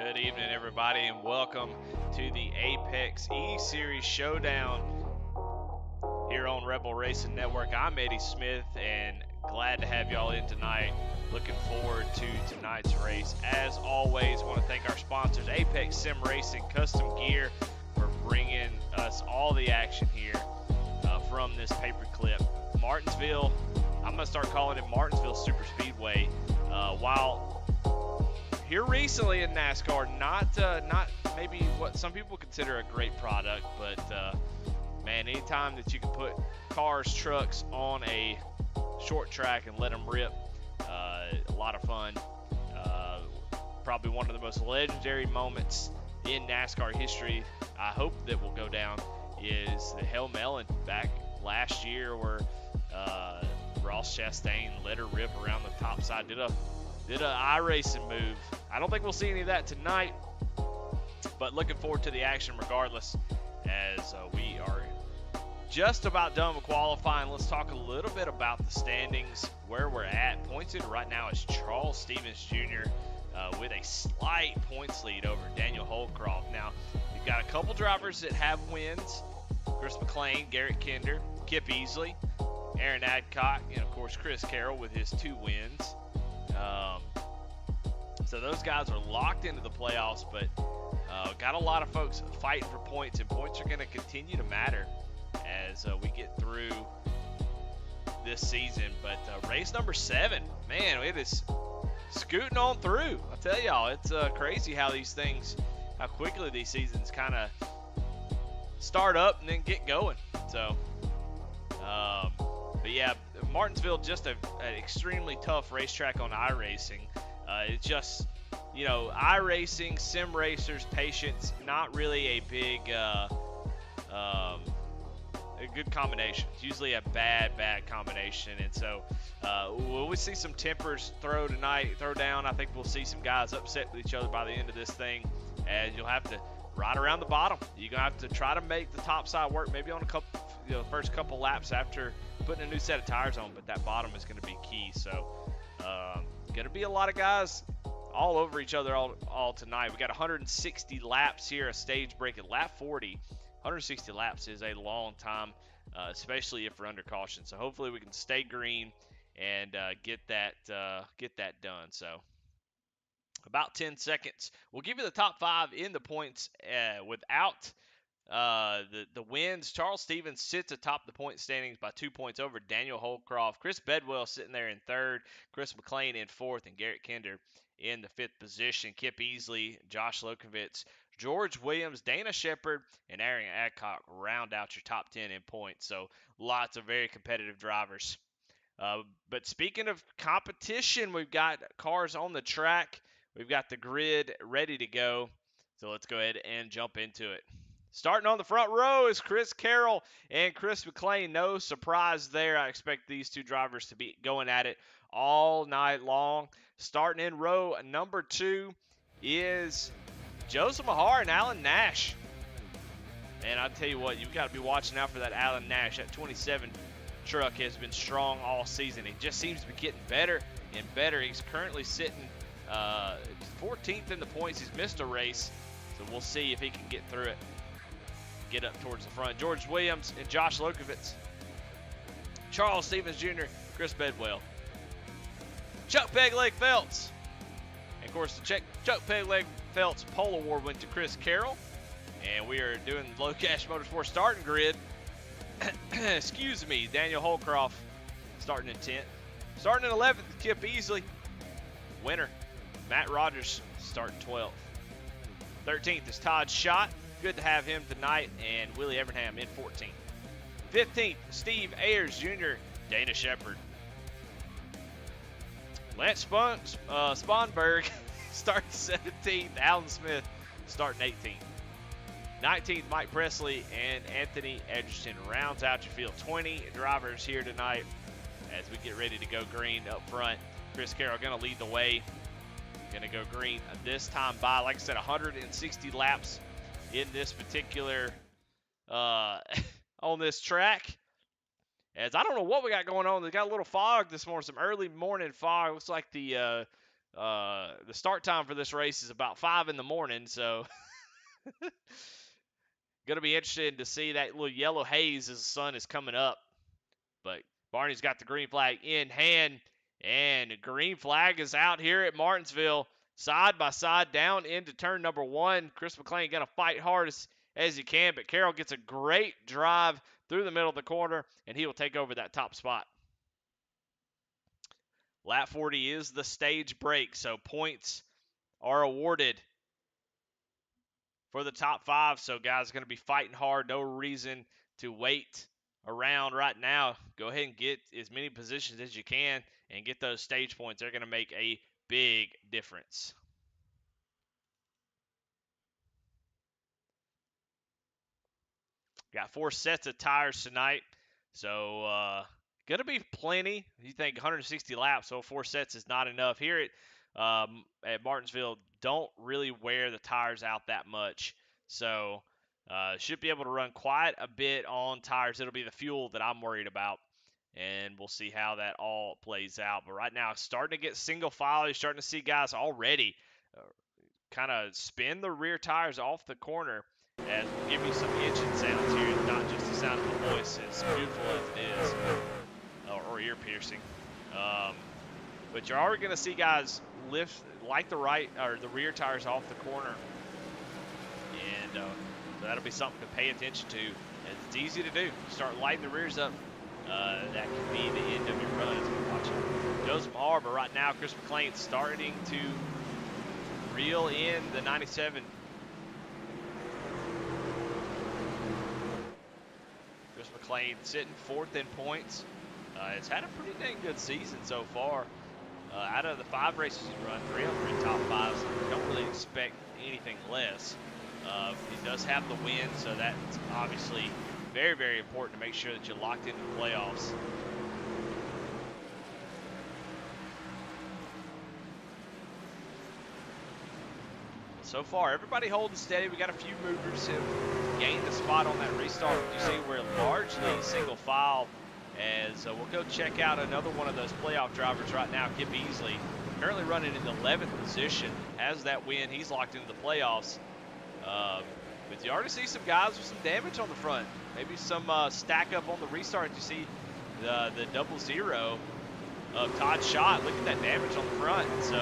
Good evening, everybody, and welcome to the Apex E-Series Showdown here on Rebel Racing Network. I'm Eddie Smith, and glad to have y'all in tonight. Looking forward to tonight's race. As always, want to thank our sponsors, Apex Sim Racing Custom Gear, for bringing us all the action here from this paperclip. Martinsville, I'm going to start calling it Martinsville Super Speedway. While here recently in NASCAR, not maybe what some people consider a great product, but man, anytime that you can put cars, trucks on a short track and let them rip, a lot of fun. Probably one of the most legendary moments in NASCAR history, I hope that will go down, is the Hell Melon back last year where Ross Chastain let her rip around the top side, did a iRacing move. I don't think we'll see any of that tonight, but looking forward to the action regardless, as we are just about done with qualifying. Let's talk a little bit about the standings, where we're at. Points leader right now is Charles Stevens Jr. With a slight points lead over Daniel Holcroft. Now, you've got a couple drivers that have wins: Chris McLean, Garrett Kinder, Kip Easley, Aaron Adcock, and of course Chris Carroll with his 2 wins. So those guys are locked into the playoffs, but got a lot of folks fighting for points, and points are going to continue to matter as we get through this season. But race number 7, man, it is scooting on through. I tell y'all, it's crazy how quickly these seasons kind of start up and then get going. So, but yeah, Martinsville, just an extremely tough racetrack on iRacing. It's just, iRacing, sim racers, patience, not really a big, a good combination. It's usually a bad combination. And so, will we see some tempers throw down? I think we'll see some guys upset with each other by the end of this thing, and you'll have to ride around the bottom. You're going to have to try to make the top side work, maybe on first couple laps after putting a new set of tires on, but that bottom is going to be key. So, going to be a lot of guys all over each other all tonight. We got 160 laps here, a stage break at lap 40. 160 laps is a long time, especially if we're under caution. So hopefully we can stay green and get that done. So about 10 seconds. We'll give you the top 5 in the points without the wins. Charles Stevens sits atop the point standings by 2 points over Daniel Holcroft. Chris Bedwell sitting there in 3rd, Chris McLean in 4th, and Garrett Kinder in the 5th position. Kip Easley, Josh Lokovitz, George Williams, Dana Shepard, and Aaron Adcock round out your top 10 in points. So lots of very competitive drivers. But speaking of competition, we've got cars on the track. We've got the grid ready to go. So let's go ahead and jump into it. Starting on the front row is Chris Carroll and Chris McLean. No surprise there. I expect these two drivers to be going at it all night long. Starting in row number 2 is Joseph Mahar and Alan Nash. And I'll tell you what, you've got to be watching out for that Alan Nash. That 27 truck has been strong all season. It just seems to be getting better and better. He's currently sitting 14th in the points. He's missed a race, so we'll see if he can get through it. Get up towards the front. George Williams and Josh Lokovitz. Charles Stevens Jr., Chris Bedwell. Chuck Pegleg Phelps. And of course, the Chuck Pegleg Phelps Pole Award went to Chris Carroll. And we are doing Low Cash Motorsports starting grid. Excuse me, Daniel Holcroft starting in 10th. Starting in 11th, Kip Easley. Winner, Matt Rogers starting 12th. 13th is Todd Schott. Good to have him tonight, and Willie Evernham in 14th. 15th, Steve Ayers Jr., Dana Shepard. Lance Sponberg starting 17th. Alan Smith starting 18th. 19th, Mike Presley and Anthony Edgerton rounds out your field. 20 drivers here tonight as we get ready to go green up front. Chris Carroll going to lead the way. Going to go green this time by, like I said, 160 laps in this particular on this track. As I don't know what we got going on. They got a little fog this morning, some early morning fog. Looks like the The start time for this race is about 5 in the morning, so going to be interested to see that little yellow haze as the sun is coming up. But Barney's got the green flag in hand, and the green flag is out here at Martinsville, side by side down into turn number 1. Chris McLean going to fight hard as he can, but Carroll gets a great drive through the middle of the corner, and he will take over that top spot. Lap 40 is the stage break, so points are awarded for the top 5. So guys are going to be fighting hard. No reason to wait around right now. Go ahead and get as many positions as you can and get those stage points. They're going to make a big difference. Got 4 sets of tires tonight, so going to be plenty. You think 160 laps, so 4 sets is not enough. Here at Martinsville, don't really wear the tires out that much, so should be able to run quite a bit on tires. It'll be the fuel that I'm worried about, and we'll see how that all plays out. But right now, it's starting to get single file. You're starting to see guys already kind of spin the rear tires off the corner, as we'll give you some engine sounds here, not just the sound of the voice, as beautiful as it is, or ear piercing. But you're already going to see guys lift like the rear tires off the corner, and so that'll be something to pay attention to. And it's easy to do. Start lighting the rears up. That could be the end of your run as we're watching Joseph Harbor right now. Chris McLean starting to reel in the 97. Chris McLean sitting 4th in points. It's had a pretty dang good season so far. Out of the 5 races he's run, 3 of them are in top 5s. Don't really expect anything less. He does have the win, so that's obviously very, very important to make sure that you're locked into the playoffs. So far, everybody holding steady. We got a few movers who gained the spot on that restart. You see, we're largely single file, as we'll go check out another one of those playoff drivers right now, Kip Easley, currently running in the 11th position, has that win. He's locked into the playoffs. But you already see some guys with some damage on the front. Maybe some stack up on the restart. You see the 0-0 of Todd Schott. Look at that damage on the front. So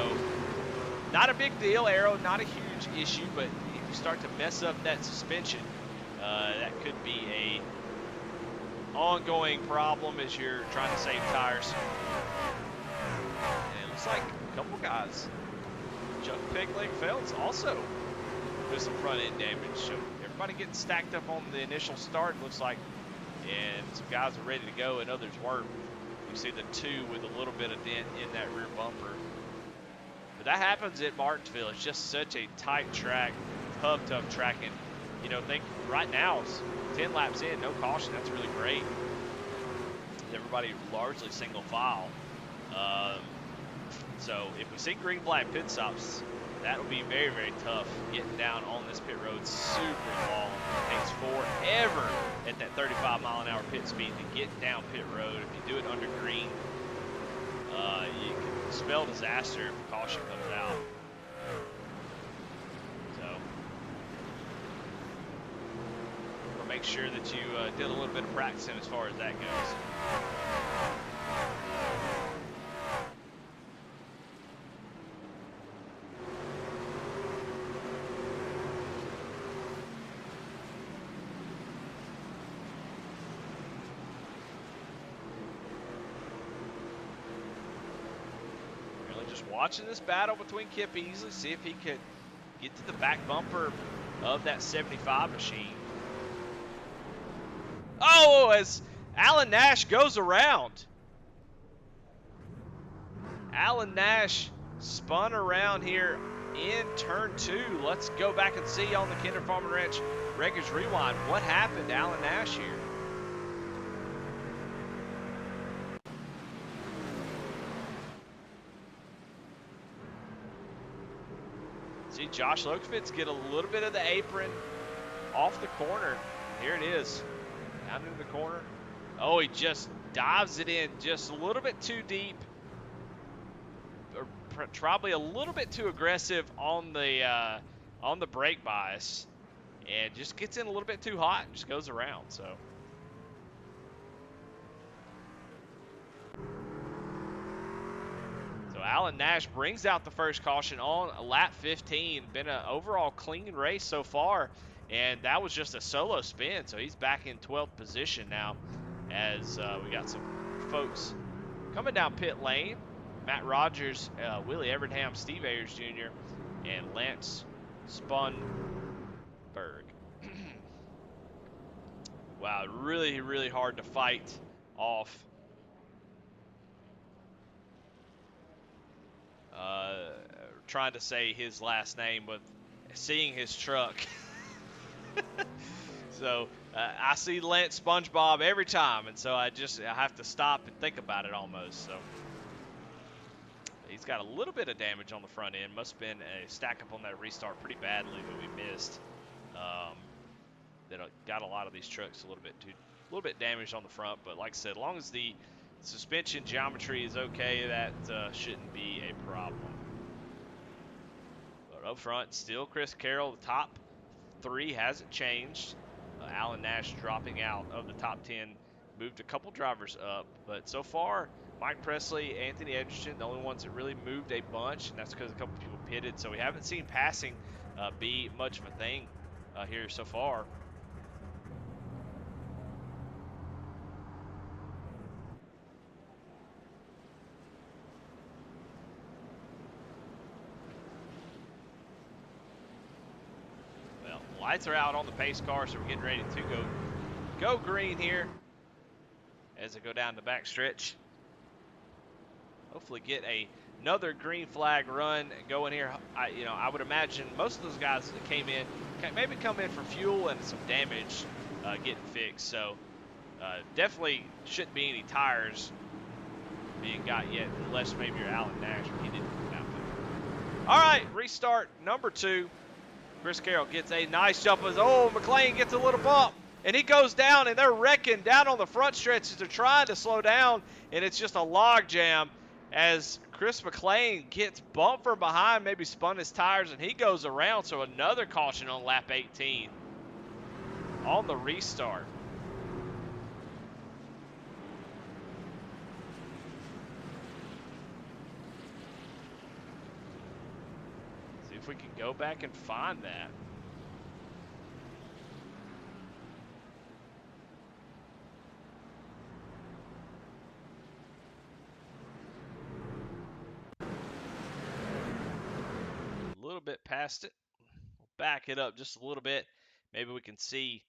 not a big deal, Arrow, not a huge issue, but if you start to mess up that suspension, that could be a ongoing problem as you're trying to save tires. And it looks like a couple guys, Chuck Pegleg Phelps also with some front end damage. So everybody getting stacked up on the initial start, it looks like, and some guys are ready to go and others weren't. You see the 2 with a little bit of dent in that rear bumper. But that happens at Martinsville. It's just such a tight track, tough track. And, you know, think right now, it's 10 laps in, no caution. That's really great. Everybody largely single file. So if we see green flag pit stops, that'll be very, very tough getting down on this pit road super long. It takes forever at that 35-mile-an-hour pit speed to get down pit road. If you do it under green, you can spell disaster if caution comes out. So we'll make sure that you did a little bit of practicing as far as that goes. Watching this battle between Kip Easley, see if he could get to the back bumper of that 75 machine. Oh, as Alan Nash goes around. Alan Nash spun around here in turn 2. Let's go back and see on the Kinder Farm and Ranch Wreckage Rewind what happened to Alan Nash here. See Josh Lokevitz get a little bit of the apron off the corner. Here it is, down into the corner. Oh, he just dives it in just a little bit too deep. probably a little bit too aggressive on the brake bias, and just gets in a little bit too hot and just goes around. So. Alan Nash brings out the first caution on lap 15. Been an overall clean race so far, and that was just a solo spin, so he's back in 12th position now as we got some folks coming down pit lane. Matt Rogers, Willie Evernham, Steve Ayers Jr., and Lance Spunberg. Wow, really, really hard to fight off. Trying to say his last name, but seeing his truck. So I see Lance SpongeBob every time, and so I have to stop and think about it almost. So he's got a little bit of damage on the front end. Must have been a stack up on that restart pretty badly that we missed. That got a lot of these trucks a little bit damaged on the front, but like I said, as long as the suspension geometry is okay, that shouldn't be a problem. But up front, still Chris Carroll. The top 3 hasn't changed. Alan Nash dropping out of the top 10, moved a couple drivers up, but so far Mike Presley, Anthony Edgerton, the only ones that really moved a bunch, and that's because a couple people pitted, so we haven't seen passing be much of a thing here so far. Lights are out on the pace car, so we're getting ready to go green here as I go down the back stretch. Hopefully get another green flag run going here. I would imagine most of those guys that came in maybe come in for fuel and some damage getting fixed. So definitely shouldn't be any tires being got yet, unless maybe you're Alan Nash, but he didn't come out there. All right, restart number 2. Chris Carroll gets a nice jump. McLean gets a little bump, and he goes down, and they're wrecking down on the front stretches. They're trying to slow down, and it's just a log jam as Chris McLean gets bumped from behind, maybe spun his tires, and he goes around. So another caution on lap 18 on the restart. If we can go back and find that. A little bit past it. We'll back it up just a little bit. Maybe we can see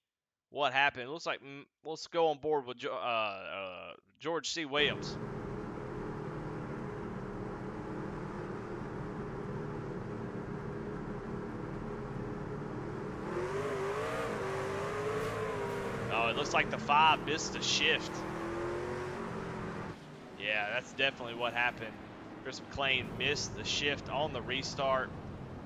what happened. It looks like let's go on board with George C. Williams. Oh, it looks like the 5 missed a shift. Yeah, that's definitely what happened. Chris McLean missed the shift on the restart.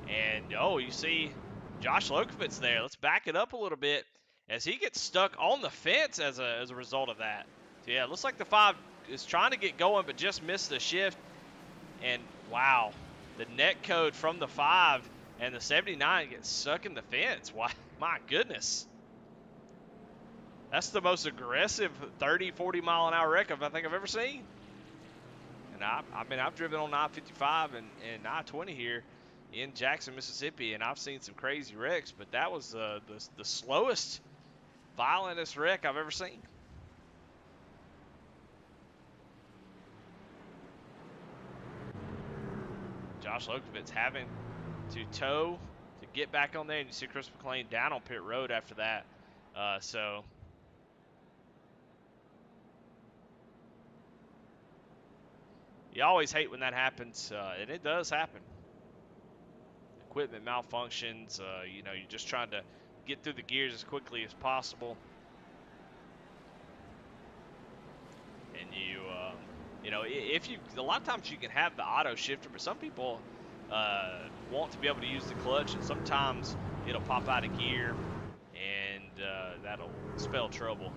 And, you see Josh Lokovitz there. Let's back it up a little bit as he gets stuck on the fence as a result of that. So, yeah, it looks like the 5 is trying to get going but just missed the shift. And, wow, the net code from the 5 and the 79 gets stuck in the fence. Why, my goodness. That's the most aggressive 30, 40 mile an hour wreck I think I've ever seen. And I've driven on I-55 and I-20 here in Jackson, Mississippi, and I've seen some crazy wrecks, but that was the slowest, violentest wreck I've ever seen. Josh Lokovitz having to tow to get back on there, and you see Chris McLean down on pit road after that. So you always hate when that happens, and it does happen. Equipment malfunctions, you're just trying to get through the gears as quickly as possible. And a lot of times you can have the auto shifter, but some people want to be able to use the clutch, and sometimes it'll pop out of gear, and that'll spell trouble.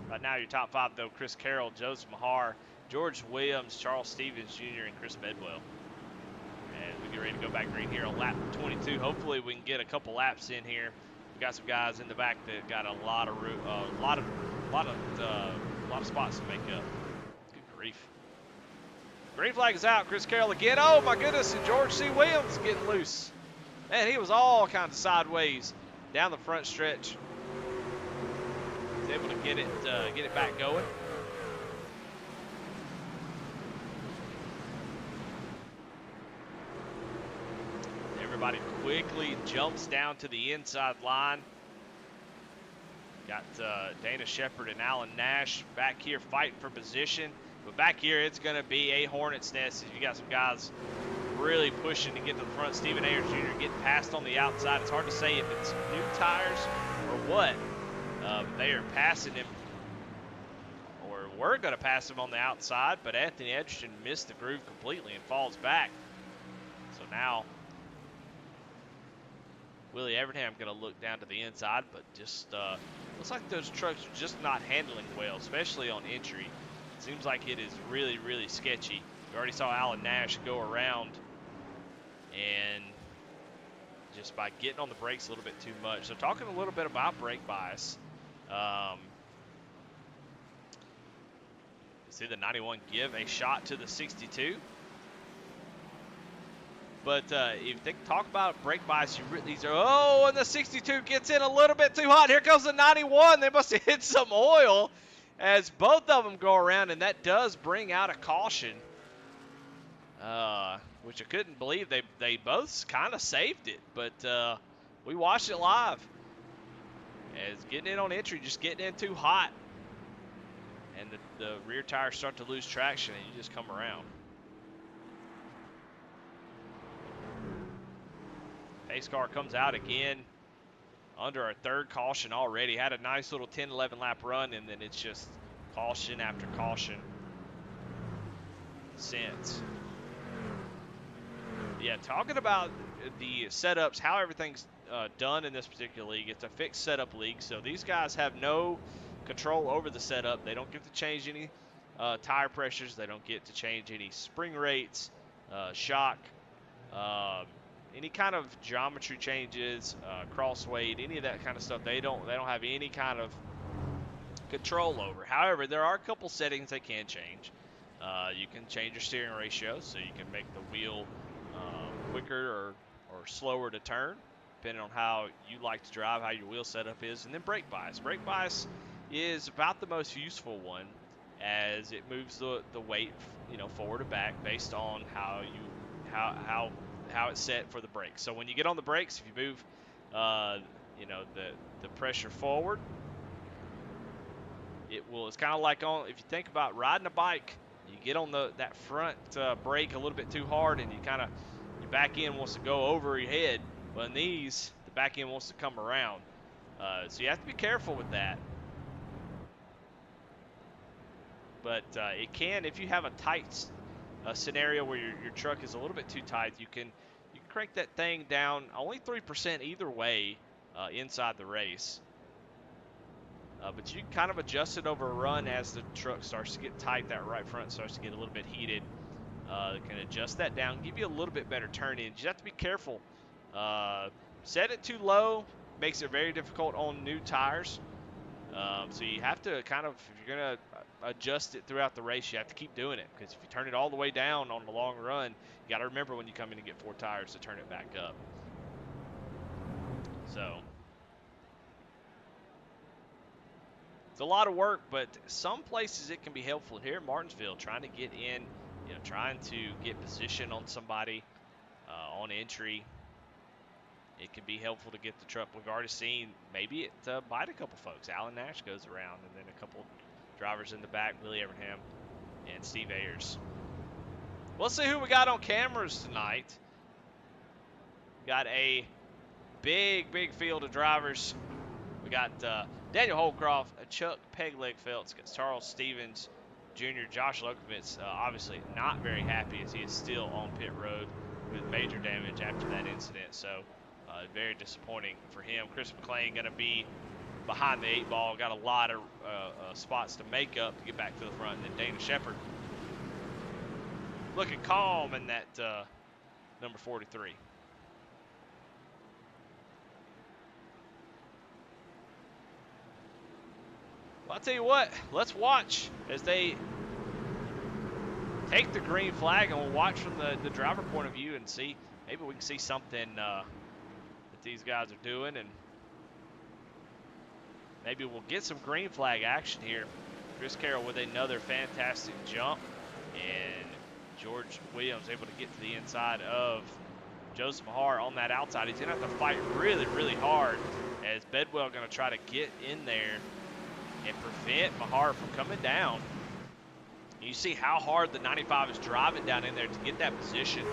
Right now, your top 5, though, Chris Carroll, Joseph Mahar, George Williams, Charles Stevens Jr., and Chris Bedwell. And we get ready to go back green here on lap 22. Hopefully we can get a couple laps in here. We got some guys in the back that got a lot of spots to make up. Good grief. Green flag is out. Chris Carroll again. Oh my goodness! And George C. Williams getting loose. Man, he was all kinds of sideways down the front stretch. He's able to get it back going. Everybody quickly jumps down to the inside line. Got Dana Shepard and Alan Nash back here fighting for position. But back here, it's going to be a hornet's nest. You got some guys really pushing to get to the front. Stephen Ayers Jr. getting passed on the outside. It's hard to say if it's new tires or what. They are passing him, or we're going to pass him on the outside. But Anthony Edgerton missed the groove completely and falls back. So now Willie Evernham going to look down to the inside, but just looks like those trucks are just not handling well, especially on entry. Seems like it is really, really sketchy. We already saw Alan Nash go around, and just by getting on the brakes a little bit too much. So talking a little bit about brake bias. See the 91 give a shot to the 62. But if they talk about brake bias, and the 62 gets in a little bit too hot. Here comes the 91. They must have hit some oil as both of them go around, and that does bring out a caution, which I couldn't believe. They both kind of saved it, but we watched it live. As getting in on entry, just getting in too hot, and the rear tires start to lose traction, and you just come around. Pace car comes out again under our third caution already. Had a nice little 10-11 lap run, and then it's just caution after caution since. Yeah, talking about the setups, how everything's done in this particular league. It's a fixed setup league, so these guys have no control over the setup. They don't get to change any tire pressures. They don't get to change any spring rates, shock, any kind of geometry changes, cross weight, any of that kind of stuff. They don't have any kind of control over. However, there are a couple settings they can change. You can change your steering ratio, so you can make the wheel quicker or slower to turn, depending on how you like to drive, how your wheel setup is. And then brake bias. Brake bias is about the most useful one, as it moves the weight, forward or back based on how it's set for the brakes. So when you get on the brakes, if you move, the pressure forward, it's kind of like if you think about riding a bike, you get on that front brake a little bit too hard, and your back end wants to go over your head. But in these, the back end wants to come around. So you have to be careful with that. But it can, if you have a tight scenario where your truck is a little bit too tight, you can crank that thing down only 3% either way inside the race. But you can kind of adjust it over a run as the truck starts to get tight. That right front starts to get a little bit heated. You can adjust that down, give you a little bit better turn in. You just have to be careful. Set it too low, makes it very difficult on new tires. So you have to kind of, if you're going to adjust it throughout the race, you have to keep doing it, because if you turn it all the way down on the long run, you got to remember when you come in and get 4 tires to turn it back up. So it's a lot of work, but some places it can be helpful. Here at Martinsville, trying to get in, trying to get position on somebody on entry, it can be helpful to get the truck. We've already seen maybe it bite a couple folks. Alan Nash goes around, and then a couple drivers in the back, Willie Evernham and Steve Ayers. We'll see who we got on cameras tonight. Got a big field of drivers. We got Daniel Holcroft, Chuck Pegleg Phelps, got Charles Stevens Jr., Josh Lokovitz, obviously not very happy as he is still on pit road with major damage after that incident. So very disappointing for him. Chris McLean going to be behind the 8 ball. Got a lot of spots to make up to get back to the front. And then Dana Shepard looking calm in that number 43. Well, I'll tell you what, let's watch as they take the green flag, and we'll watch from the driver point of view and see. Maybe we can see something that these guys are doing, and maybe we'll get some green flag action here. Chris Carroll with another fantastic jump, and George Williams able to get to the inside of Joseph Mahar on that outside. He's going to have to fight really, really hard as Bedwell going to try to get in there and prevent Mahar from coming down. You see how hard the 95 is driving down in there to get that position.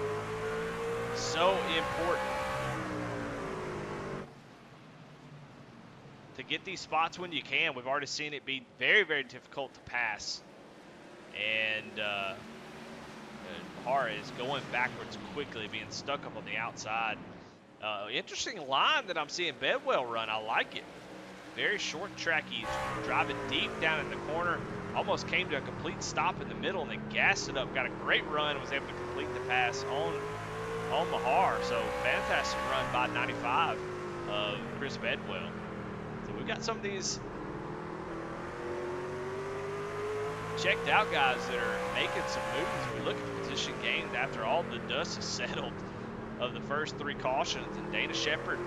So important to get these spots when you can. We've already seen it be very, very difficult to pass. And Mahar is going backwards quickly, being stuck up on the outside. Interesting line that I'm seeing Bedwell run. I like it. Very short track. He's driving deep down in the corner. Almost came to a complete stop in the middle and then gassed it up. Got a great run. Was able to complete the pass on Mahar. So fantastic run by 95 of Chris Bedwell. So we've got some of these checked out guys that are making some moves. We look at the position gains after all the dust is settled of the first 3 cautions. And Dana Shepard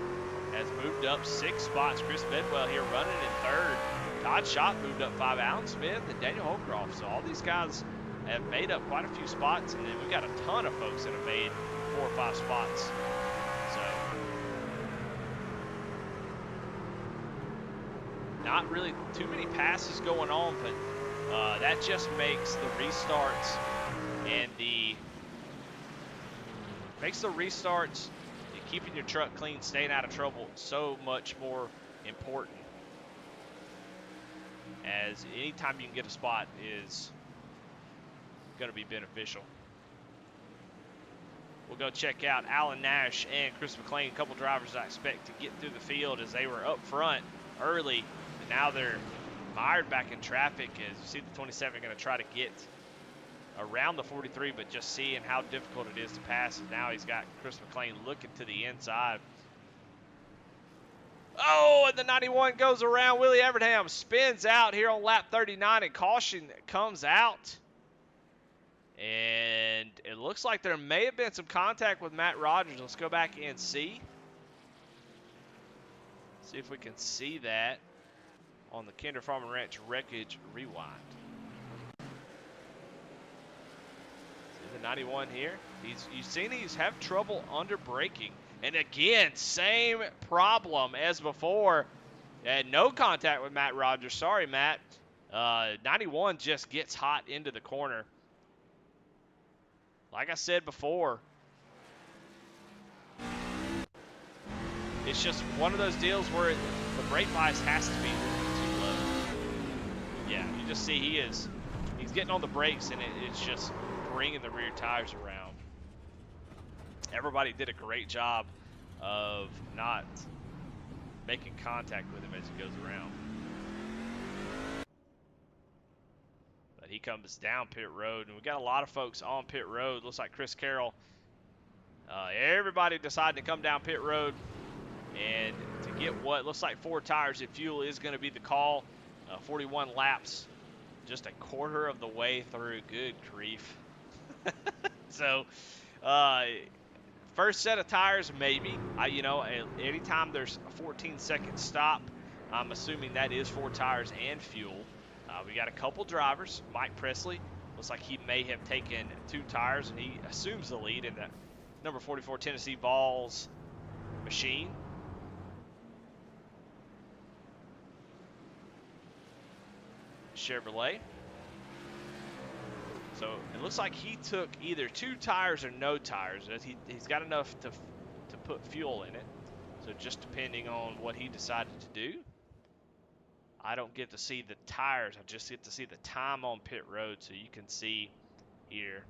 has moved up 6 spots. Chris Bedwell here running in 3rd. Todd Schott moved up 5. Alan Smith and Daniel Holcroft. So all these guys have made up quite a few spots. And then we've got a ton of folks that have made 4 or 5 spots. So not really too many passes going on, but that just makes the restarts and keeping your truck clean, staying out of trouble, so much more important. As anytime you can get a spot is going to be beneficial. We'll go check out Alan Nash and Chris McLean, a couple drivers I expect to get through the field as they were up front early, and now they're mired back in traffic. As you see the 27 going to try to get around the 43, but just seeing how difficult it is to pass. And now he's got Chris McLean looking to the inside. Oh, and the 91 goes around. Willie Evernham spins out here on lap 39, and caution comes out. And it looks like there may have been some contact with Matt Rogers. Let's go back and see. See if we can see that on the Kinder Farm and Ranch Wreckage Rewind. See the 91 here. You've seen these have trouble under braking. And again, same problem as before. And no contact with Matt Rogers. Sorry, Matt. 91 just gets hot into the corner. Like I said before, it's just one of those deals where the brake bias has to be too low. Yeah, you just see he's getting on the brakes, and it's just bringing the rear tires around. Everybody did a great job of not making contact with him as he goes around. But he comes down pit road, and we got a lot of folks on pit road. Looks like Chris Carroll. Everybody decided to come down pit road, and to get what looks like 4 tires if fuel is going to be the call. 41 laps, just a quarter of the way through. Good grief. So, first set of tires, maybe. Anytime there's a 14-second stop, I'm assuming that is 4 tires and fuel. We got a couple drivers. Mike Presley looks like he may have taken 2 tires, and he assumes the lead in that number 44 Tennessee Vols machine. Chevrolet. So it looks like he took either 2 tires or no tires. He's got enough to put fuel in it. So just depending on what he decided to do. I don't get to see the tires. I just get to see the time on pit road. So you can see here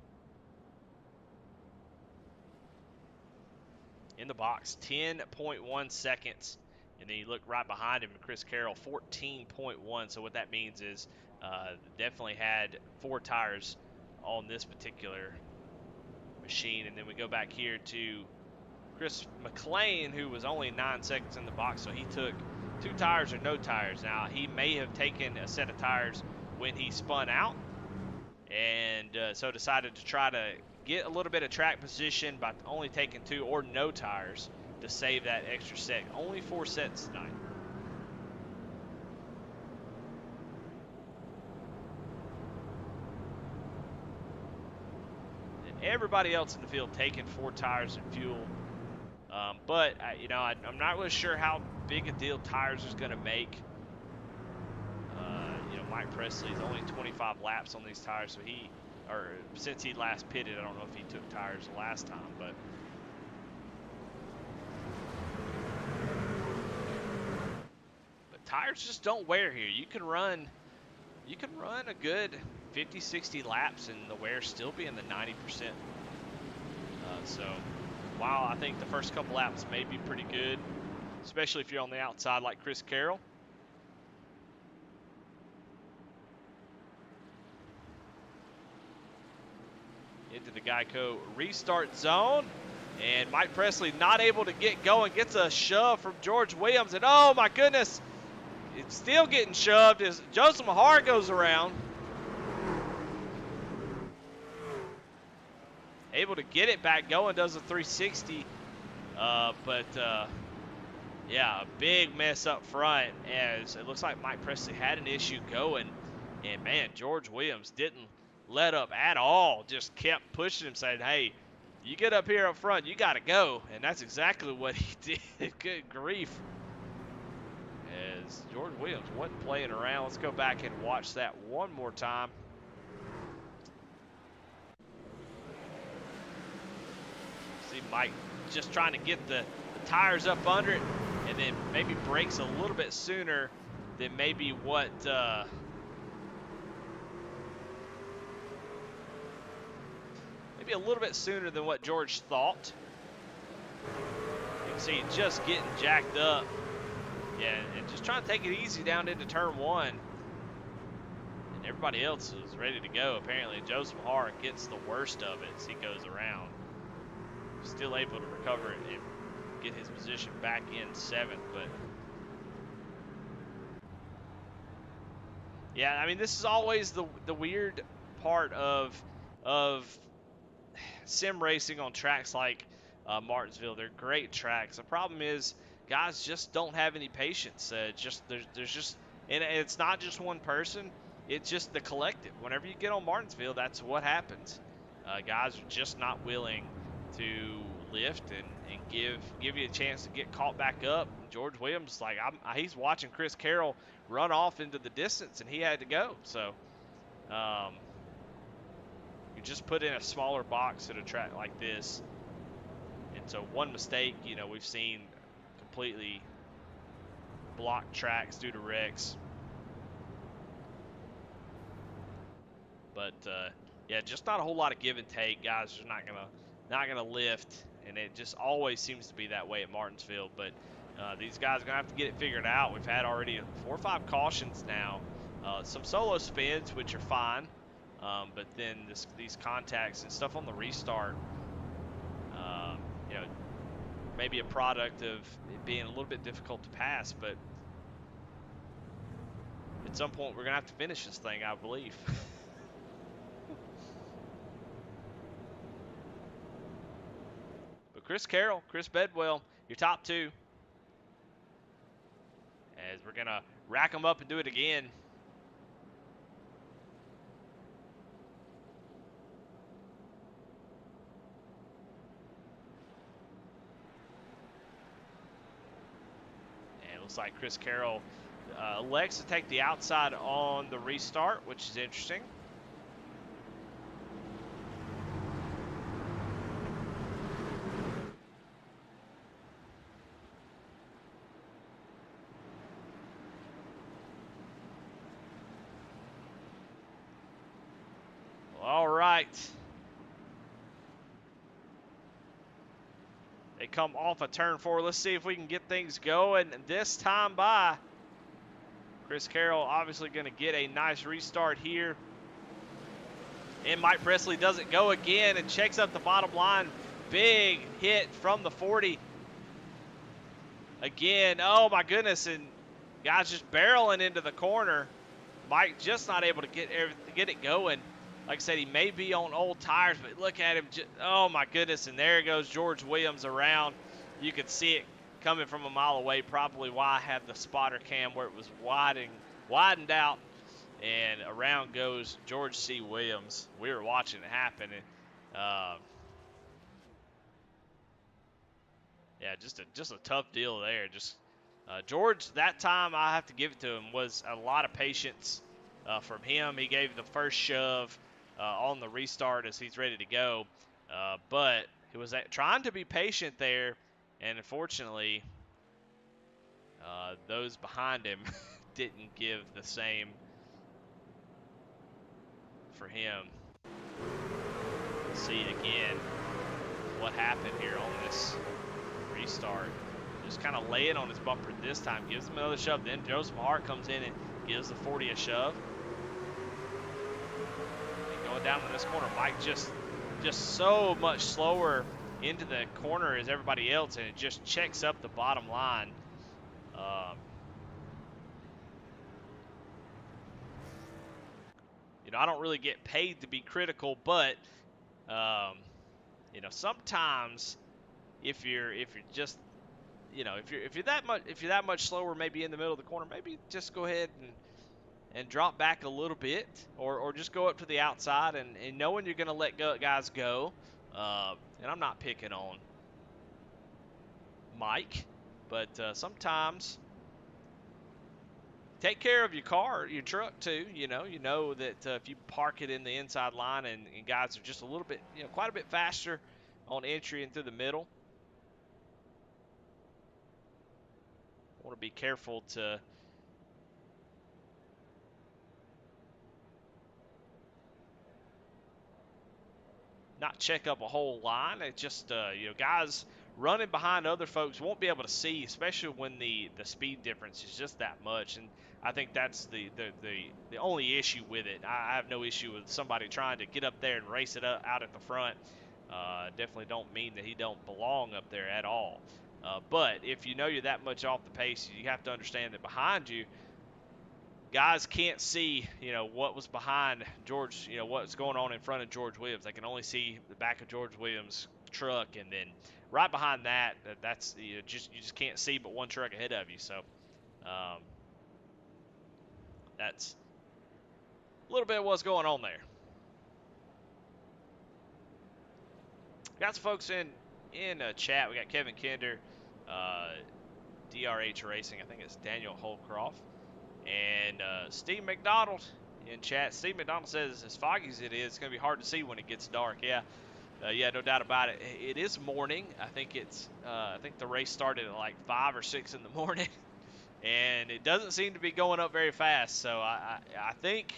in the box, 10.1 seconds. And then you look right behind him, Chris Carroll, 14.1. So what that means is definitely had 4 tires on this particular machine. And then we go back here to Chris McLean, who was only 9 seconds in the box, so he took 2 tires or no tires. Now, he may have taken a set of tires when he spun out, and so decided to try to get a little bit of track position by only taking 2 or no tires to save that extra set. Only 4 sets tonight. And everybody else in the field taking 4 tires and fuel. But I'm not really sure how big a deal tires is going to make. Mike Presley's only 25 laps on these tires, so since he last pitted, I don't know if he took tires the last time, but tires just don't wear here. You can run a good 50, 60 laps and the wear still be in the 90%. So while I think the first couple laps may be pretty good, especially if you're on the outside like Chris Carroll. Into the Geico restart zone, and Mike Presley not able to get going, gets a shove from George Williams, and oh my goodness, it's still getting shoved as Joseph Mahar goes around. Able to get it back going, does a 360, yeah, a big mess up front as it looks like Mike Presley had an issue going, and man, George Williams didn't let up at all, just kept pushing him, saying, hey, you get up here up front, you got to go, and that's exactly what he did. Good grief. As George Williams wasn't playing around. Let's go back and watch that one more time. See Mike just trying to get the tires up under it, and then maybe brakes a little bit sooner than maybe what a little bit sooner than what George thought. You can see just getting jacked up. Yeah, and just trying to take it easy down into turn 1. And everybody else is ready to go. Apparently, Joseph Mahar gets the worst of it as he goes around. Still able to recover it and get his position back in 7th, but yeah, I mean, this is always the weird part of sim racing on tracks like Martinsville. They're great tracks. The problem is guys just don't have any patience. There's just, and it's not just one person. It's just the collective. Whenever you get on Martinsville, that's what happens. Guys are just not willing to lift and give you a chance to get caught back up. George Williams, he's watching Chris Carroll run off into the distance, and he had to go. So you just put in a smaller box at a track like this, and so one mistake, we've seen completely blocked tracks due to wrecks. But yeah, just not a whole lot of give and take. Guys are not gonna lift, and it just always seems to be that way at Martinsville. But these guys are gonna have to get it figured out. We've had already 4 or 5 cautions now, some solo spins, which are fine. But then these contacts and stuff on the restart, maybe a product of it being a little bit difficult to pass, but at some point we're going to have to finish this thing, I believe. But Chris Carroll, Chris Bedwell, your top 2. As we're going to rack them up and do it again. Looks like Chris Carroll elects to take the outside on the restart, which is interesting. All right. They come off a turn 4. Let's see if we can get things going this time by. Chris Carroll obviously going to get a nice restart here. And Mike Presley doesn't go again and checks up the bottom line. Big hit from the 40. Again, oh my goodness, and guys just barreling into the corner. Mike just not able to get it going. Like I said, he may be on old tires, but look at him. Oh my goodness, and there goes George Williams around. You could see it coming from a mile away, probably why I had the spotter cam where it was widened out. And around goes George C. Williams. We were watching it happen. And, yeah, just a tough deal there. George, that time I have to give it to him, was a lot of patience from him. He gave the first shove on the restart as he's ready to go. But he was trying to be patient there. And unfortunately, those behind him didn't give the same for him. See again what happened here on this restart. Just kind of laying on his bumper this time. Gives him another shove. Then Joseph Hart comes in and gives the 40 a shove. And going down in this corner, Mike just so much slower into the corner as everybody else, and it just checks up the bottom line. You know, I don't really get paid to be critical, but you know, sometimes if you're just, you know, if you're that much slower, maybe in the middle of the corner, maybe just go ahead and drop back a little bit, or just go up to the outside, and knowing you're going to let guys go. And I'm not picking on Mike, but sometimes take care of your car, your truck too. You know that if you park it in the inside line and guys are just a little bit, you know, quite a bit faster on entry and through the middle, want to be careful to not check up a whole line. It just, you know, guys running behind other folks won't be able to see, especially when the speed difference is just that much. And I think that's the only issue with it. I have no issue with somebody trying to get up there and race it out at the front. Definitely don't mean that he don't belong up there at all. But if you know you're that much off the pace, you have to understand that behind you, guys can't see, you know, what was behind George, you know, what's going on in front of George Williams. They can only see the back of George Williams' truck, and then right behind that, that's, you know, you just can't see but one truck ahead of you. So that's a little bit of what's going on there. Got some folks in chat. We got Kevin Kinder, DRH Racing. I think it's Daniel Holcroft. And Steve McDonald in chat. Steve McDonald says, as foggy as it is, it's going to be hard to see when it gets dark. Yeah, yeah, no doubt about it. It is morning. I think the race started at like 5 or 6 in the morning, and it doesn't seem to be going up very fast. So I think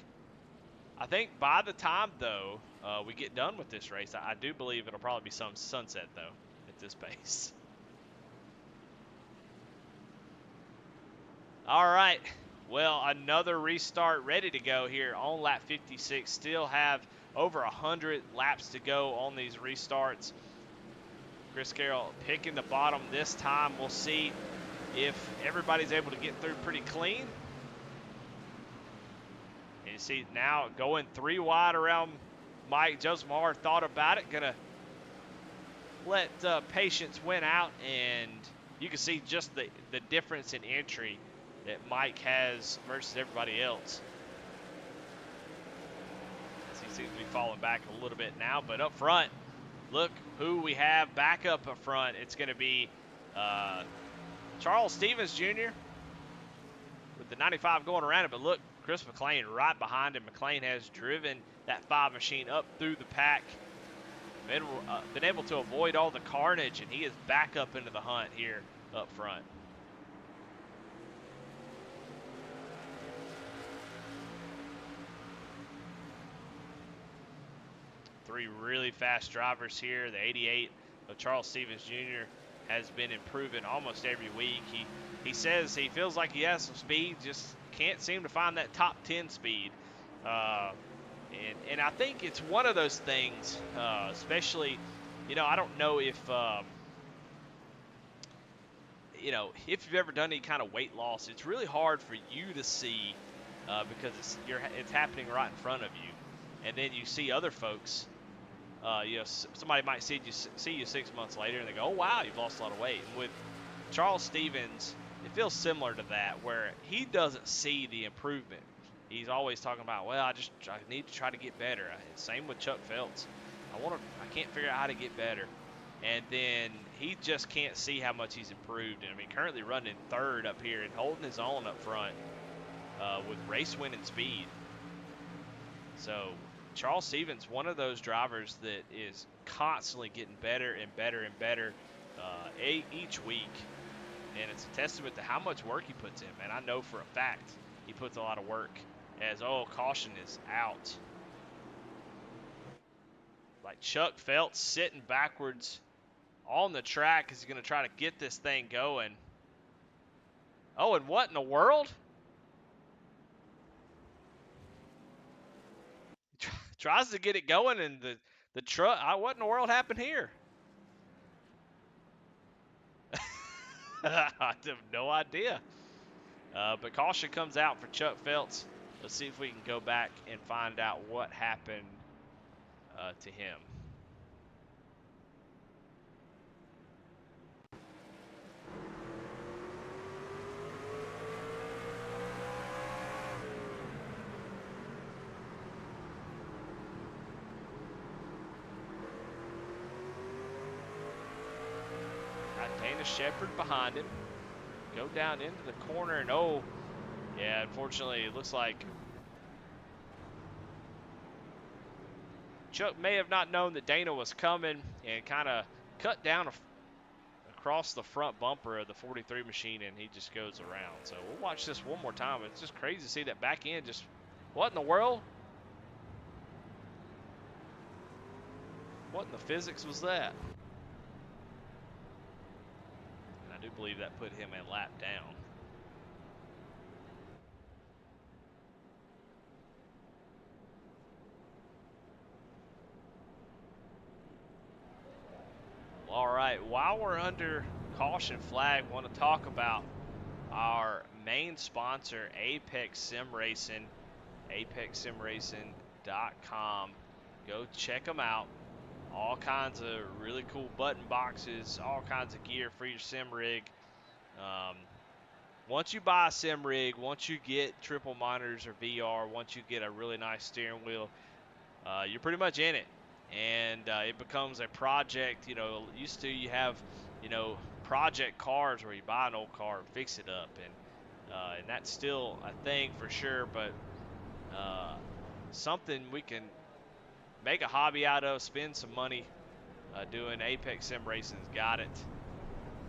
by the time though we get done with this race, I do believe it'll probably be some sunset though at this pace. All right. Well, another restart ready to go here on lap 56. Still have over 100 laps to go on these restarts. Chris Carroll picking the bottom this time. We'll see if everybody's able to get through pretty clean. And you see now going 3 wide around Mike. Joseph Maher thought about it. Going to let patience win out. And you can see just the difference in entry that Mike has versus everybody else. As he seems to be falling back a little bit now, but up front, look who we have back up front. It's going to be Charles Stevens Jr. with the 95 going around it, but look, Chris McLean right behind him. McLean has driven that 5 machine up through the pack, been able to avoid all the carnage, and he is back up into the hunt here up front. Three really fast drivers here. The 88 of Charles Stevens Jr. has been improving almost every week. He says he feels like he has some speed, just can't seem to find that top 10 speed. And I think it's one of those things, especially, I don't know if you've ever done any kind of weight loss, it's really hard for you to see because it's happening right in front of you, and then you see other folks. Somebody might see you 6 months later, and they go, "Oh wow, you've lost a lot of weight." And with Charles Stevens, it feels similar to that, where he doesn't see the improvement. He's always talking about, "Well, I need to try to get better." Same with Chuck Phelps. I can't figure out how to get better. And then he just can't see how much he's improved. And I mean, currently running third up here and holding his own up front with race winning speed. So Charles Stevens, one of those drivers that is constantly getting better and better and better each week. And it's a testament to how much work he puts in, man. I know for a fact he puts a lot of work as, caution is out. Like Chuck Phelps sitting backwards on the track is going to try to get this thing going. Oh, and what in the world? Tries to get it going, and the truck. What in the world happened here? I have no idea. But caution comes out for Chuck Phelps. Let's see if we can go back and find out what happened to him. Dana Shepherd behind him. Go down into the corner, and yeah, unfortunately, it looks like Chuck may have not known that Dana was coming and kind of cut down across the front bumper of the 43 machine, and he just goes around. So we'll watch this one more time. It's just crazy to see that back end just, what in the world? What in the physics was that? And I do believe that put him a lap down. All right, while we're under caution flag, want to talk about our main sponsor, Apex Sim Racing, apexsimracing.com. Go check them out. All kinds of really cool button boxes, all kinds of gear for your sim rig. Once you buy a sim rig, once you get triple monitors or VR, once you get a really nice steering wheel, you're pretty much in it. And it becomes a project. Used to you have, project cars where you buy an old car and fix it up, and that's still a thing for sure. But something we can make a hobby out of, spend some money doing. Apex Sim Racing's got it.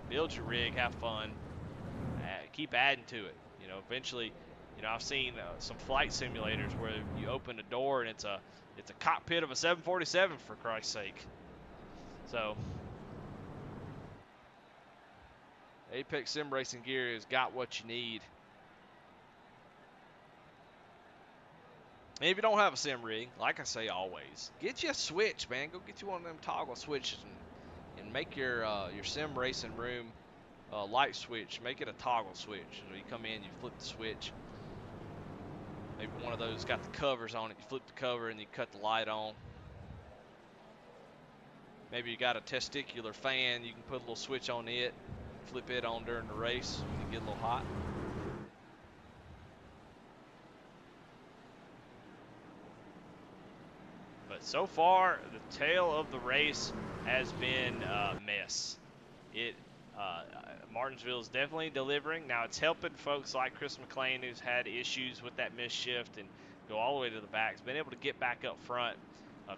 Build your rig, have fun, keep adding to it. Eventually, I've seen some flight simulators where you open a door and it's a cockpit of a 747, for Christ's sake. So Apex Sim Racing gear has got what you need. And if you don't have a sim rig, like I say always, get you a switch, man. Go get you one of them toggle switches and make your sim racing room light switch. Make it a toggle switch. So you come in, you flip the switch. Maybe one of those got the covers on it. You flip the cover and you cut the light on. Maybe you got a testicular fan. You can put a little switch on it, flip it on during the race when you get a little hot. But so far, the tail of the race has been a mess. Martinsville is definitely delivering. Now it's helping folks like Chris McLean, who's had issues with that missed shift and go all the way to the back. He's been able to get back up front.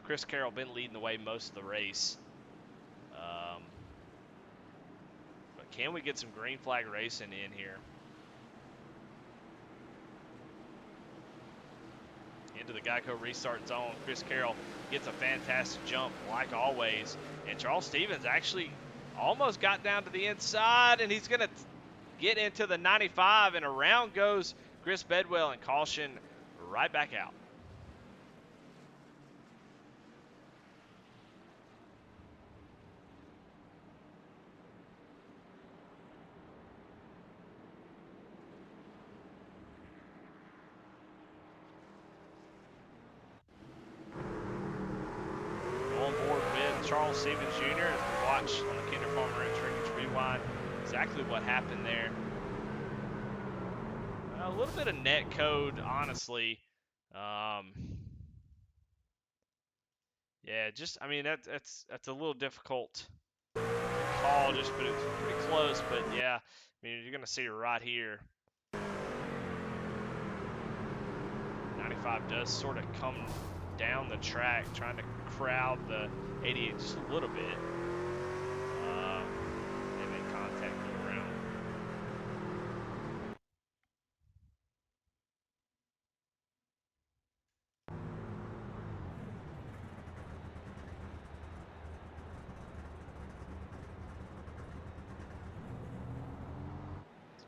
Chris Carroll been leading the way most of the race. But can we get some green flag racing in here? Into the Geico restart zone. Chris Carroll gets a fantastic jump, like always. And Charles Stevens actually almost got down to the inside, and he's going to get into the 95, and around goes Chris Bedwell, and caution right back out. Charles Stevens Jr. as we watch on the Kinder Farmer Insurance Rewind exactly what happened there. A little bit of net code, honestly. Yeah, just I mean that's a little difficult to call, but it's pretty close. But yeah, I mean you're gonna see it right here. 95 does sort of come down the track, trying to crowd the 88 just a little bit. They make contact go around.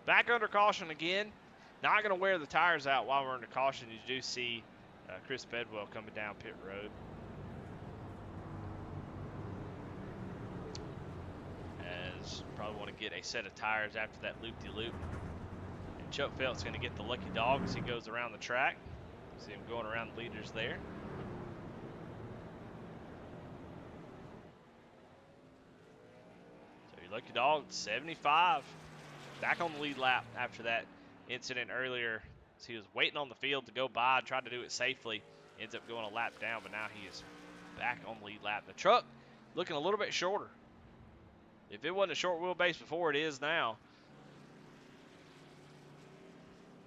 Back under caution again. Not going to wear the tires out while we're under caution. You do see Chris Bedwell coming down pit road. As probably want to get a set of tires after that loop-de-loop. And Chuck Felt's going to get the lucky dog as he goes around the track. See him going around the leaders there. So your lucky dog, 75. Back on the lead lap after that incident earlier. So he was waiting on the field to go by, tried to do it safely. Ends up going a lap down, but now he is back on the lead lap. The truck looking a little bit shorter. If it wasn't a short wheelbase before, it is now.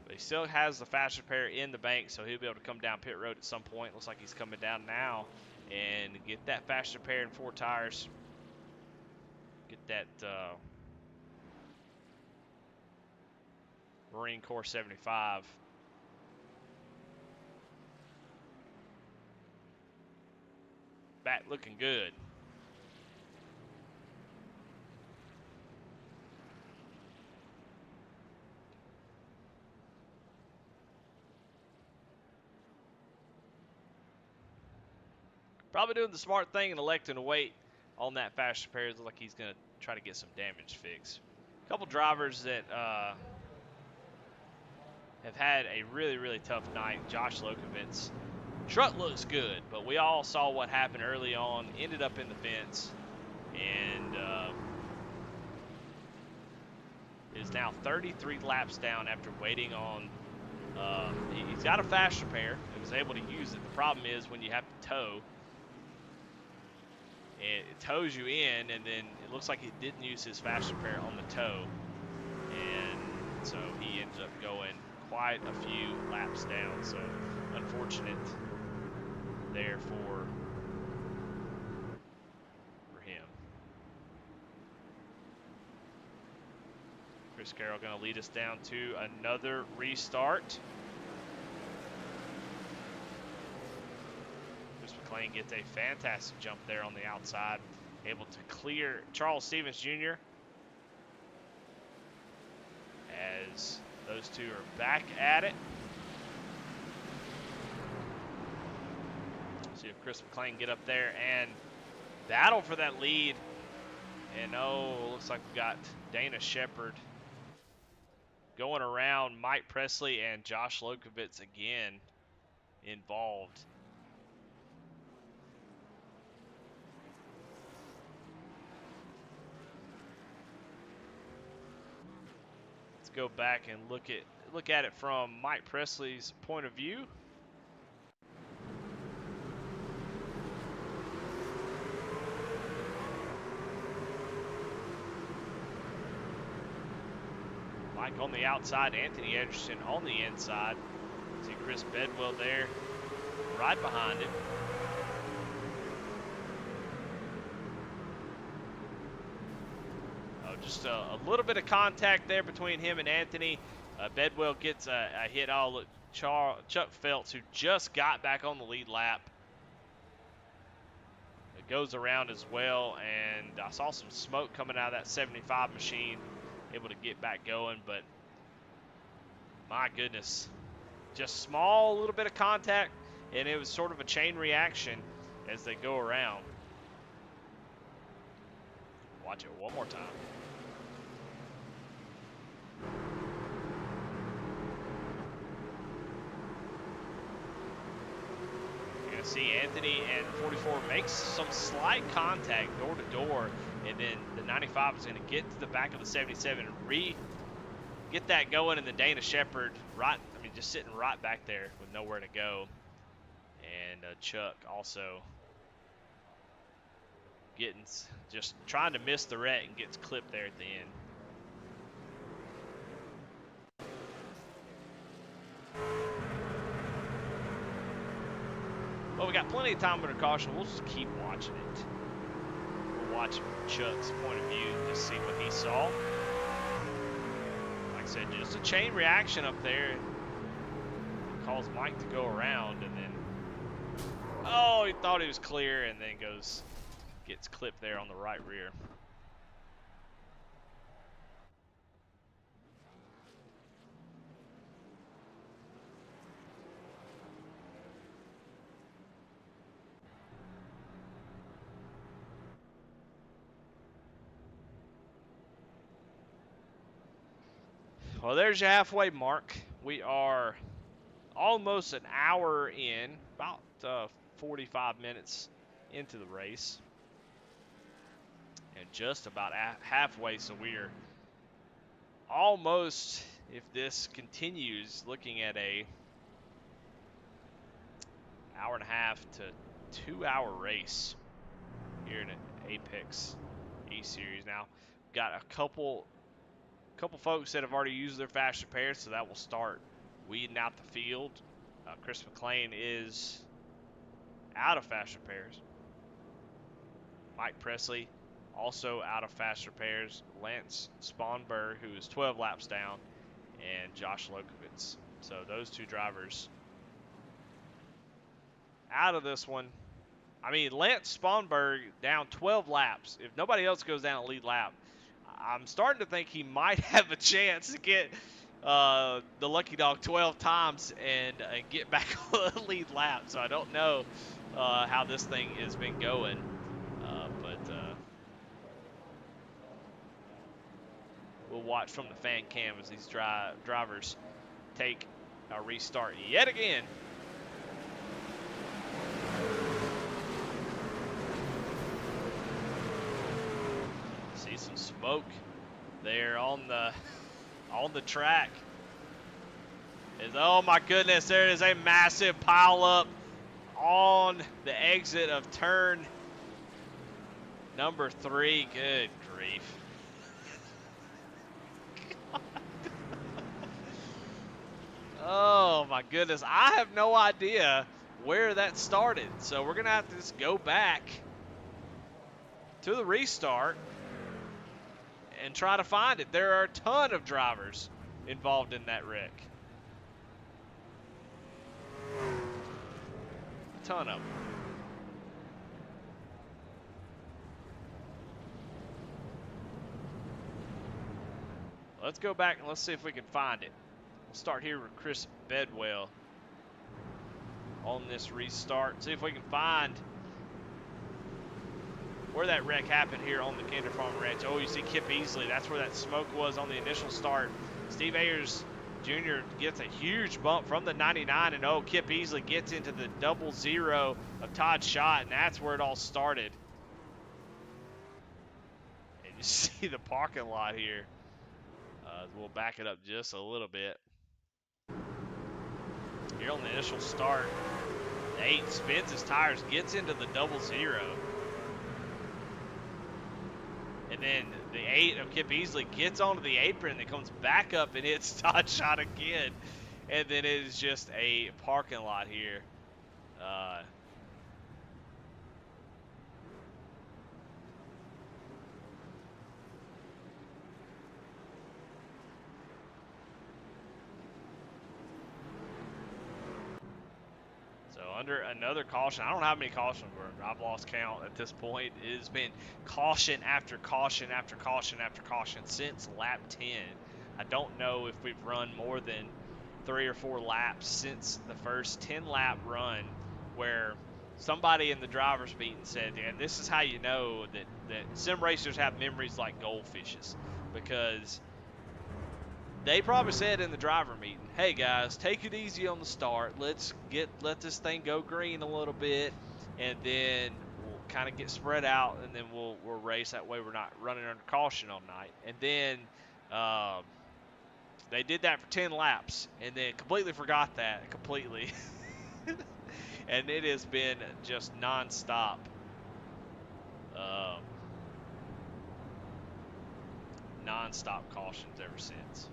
But he still has the faster pair in the bank, so he'll be able to come down pit road at some point. Looks like he's coming down now and get that faster pair and 4 tires. Get that Marine Corps 75. Back looking good. Probably doing the smart thing and electing to wait on that faster pair. It looks like he's going to try to get some damage fixed. A couple drivers that have had a really, really tough night. Josh Lokovitz. Truck looks good, but we all saw what happened early on. Ended up in the fence and is now 33 laps down after waiting on. He's got a faster pair. He was able to use it. The problem is when you have to tow. It tows you in, and then it looks like he didn't use his faster pair on the tow. And so he ends up going quite a few laps down. So unfortunate there for him. Chris Carroll going to lead us down to another restart. McLean gets a fantastic jump there on the outside, able to clear Charles Stevens Jr. as those two are back at it. See if Chris McLean get up there and battle for that lead. And looks like we got Dana Shepard going around Mike Presley and Josh Lokovitz again involved. Go back and look at it from Mike Presley's point of view. Mike on the outside, Anthony Edgerton on the inside. See Chris Bedwell there, right behind him. Just a little bit of contact there between him and Anthony. Bedwell gets a hit. Oh, look, Chuck Feltz, who just got back on the lead lap. It goes around as well, and I saw some smoke coming out of that 75 machine, able to get back going, but my goodness, just small little bit of contact, and it was sort of a chain reaction as they go around. Watch it one more time. see Anthony and 44 makes some slight contact door to door, and then the 95 is going to get to the back of the 77 and get that going, and the Dana Shepherd just sitting right back there with nowhere to go. And Chuck also just trying to miss the wreck and gets clipped there at the end. Well, we got plenty of time under caution. We'll just keep watching it. We'll watch Chuck's point of view and just see what he saw. Like I said, just a chain reaction up there. Calls Mike to go around, and then, oh, he thought he was clear, and then gets clipped there on the right rear. Well, there's your halfway mark. We are almost an hour in, about 45 minutes into the race, and just about halfway, so we are almost, if this continues, looking at a hour and a half to 2 hour race here in an Apex E-Series. Now, got a couple folks that have already used their fast repairs, so that will start weeding out the field. Chris McLean is out of fast repairs. Mike Presley also out of fast repairs. Lance Sponberg, who is 12 laps down, and Josh Lokovitz. So those two drivers out of this one. I mean, Lance Sponberg down 12 laps. If nobody else goes down a lead lap, I'm starting to think he might have a chance to get the lucky dog 12 times and get back on the lead lap. So I don't know how this thing has been going, but we'll watch from the fan cam as these drivers take a restart yet again. See some smoke there on the track. Oh my goodness, there is a massive pile up on the exit of turn number 3. Good grief. Oh my goodness, I have no idea where that started. So we're gonna have to just go back to the restart and try to find it. There are a ton of drivers involved in that wreck. A ton of them. Let's go back and let's see if we can find it. We'll start here with Chris Bedwell on this restart. See if we can find where that wreck happened here on the Kinder Farm Ranch. Oh, you see Kip Easley. That's where that smoke was on the initial start. Steve Ayers Jr. gets a huge bump from the 99, and oh, Kip Easley gets into the 00 of Todd Schott, and that's where it all started. And you see the parking lot here. We'll back it up just a little bit. Here on the initial start, the 8 spins his tires, gets into the 00. And then the 8 of Kip Easley gets onto the apron and comes back up and hits Todd Schott again. And then it is just a parking lot here. Under another caution. I don't know how many cautions were. I've lost count at this point. It has been caution after caution after caution after caution since lap 10. I don't know if we've run more than 3 or 4 laps since the first 10-lap run where somebody in the driver's meeting said, yeah, this is how you know that sim racers have memories like goldfishes, because They probably said in the driver meeting, "Hey guys, take it easy on the start. Let this thing go green a little bit, and then we'll kind of get spread out, and then we'll race. That way we're not running under caution all night." And then they did that for 10 laps, and then completely forgot that completely, and it has been just nonstop. Non-stop cautions ever since.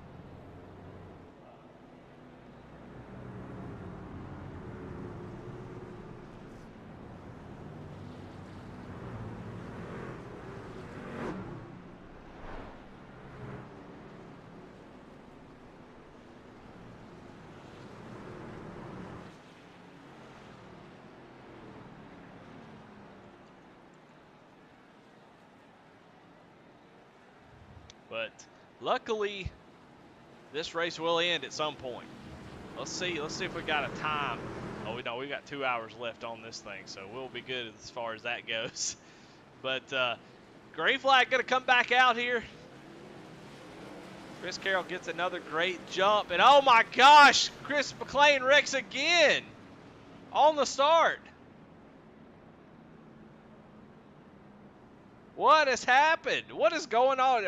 But luckily, this race will end at some point. Let's see if we got a time. Oh, we got 2 hours left on this thing, so we'll be good as far as that goes. But green flag gonna come back out here. Chris Carroll gets another great jump, and oh my gosh, Chris McLean wrecks again on the start. What has happened? What is going on?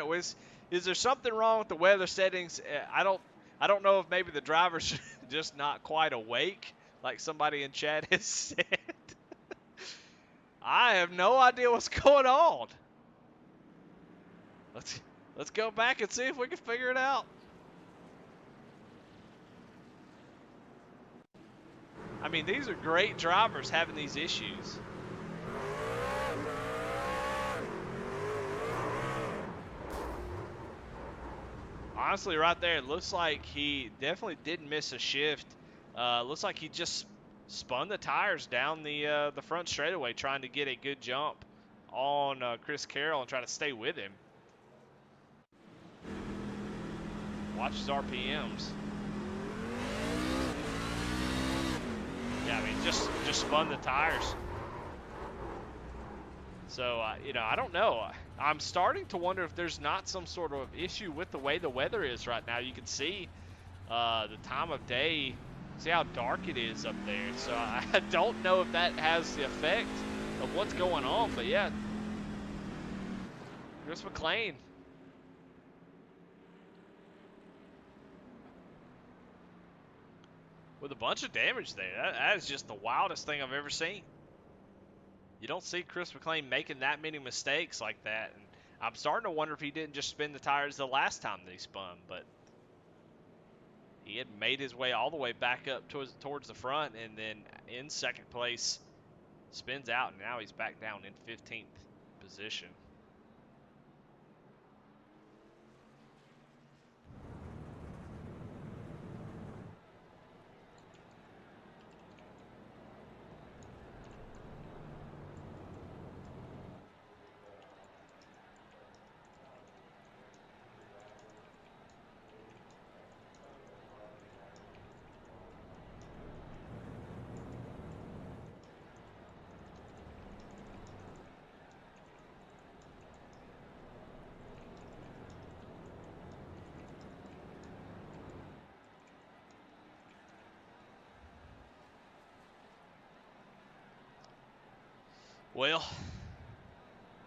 Is there something wrong with the weather settings? I don't know if maybe the driver's just not quite awake, like somebody in chat has said. I have no idea what's going on. Let's go back and see if we can figure it out. I mean, these are great drivers having these issues. Honestly, right there, it looks like he definitely didn't miss a shift. Looks like he just spun the tires down the front straightaway, trying to get a good jump on Chris Carroll and try to stay with him. Watch his RPMs. Yeah, I mean, just spun the tires. So, I don't know. I'm starting to wonder if there's not some sort of issue with the way the weather is right now. You can see the time of day, see how dark it is up there. So I don't know if that has the effect of what's going on. But yeah, Chris McLean. With a bunch of damage there. That is just the wildest thing I've ever seen. You don't see Chris McLean making that many mistakes like that. And I'm starting to wonder if he didn't just spin the tires the last time that he spun. But he had made his way all the way back up towards the front, and then in second place, spins out, and now he's back down in 15th position. Well,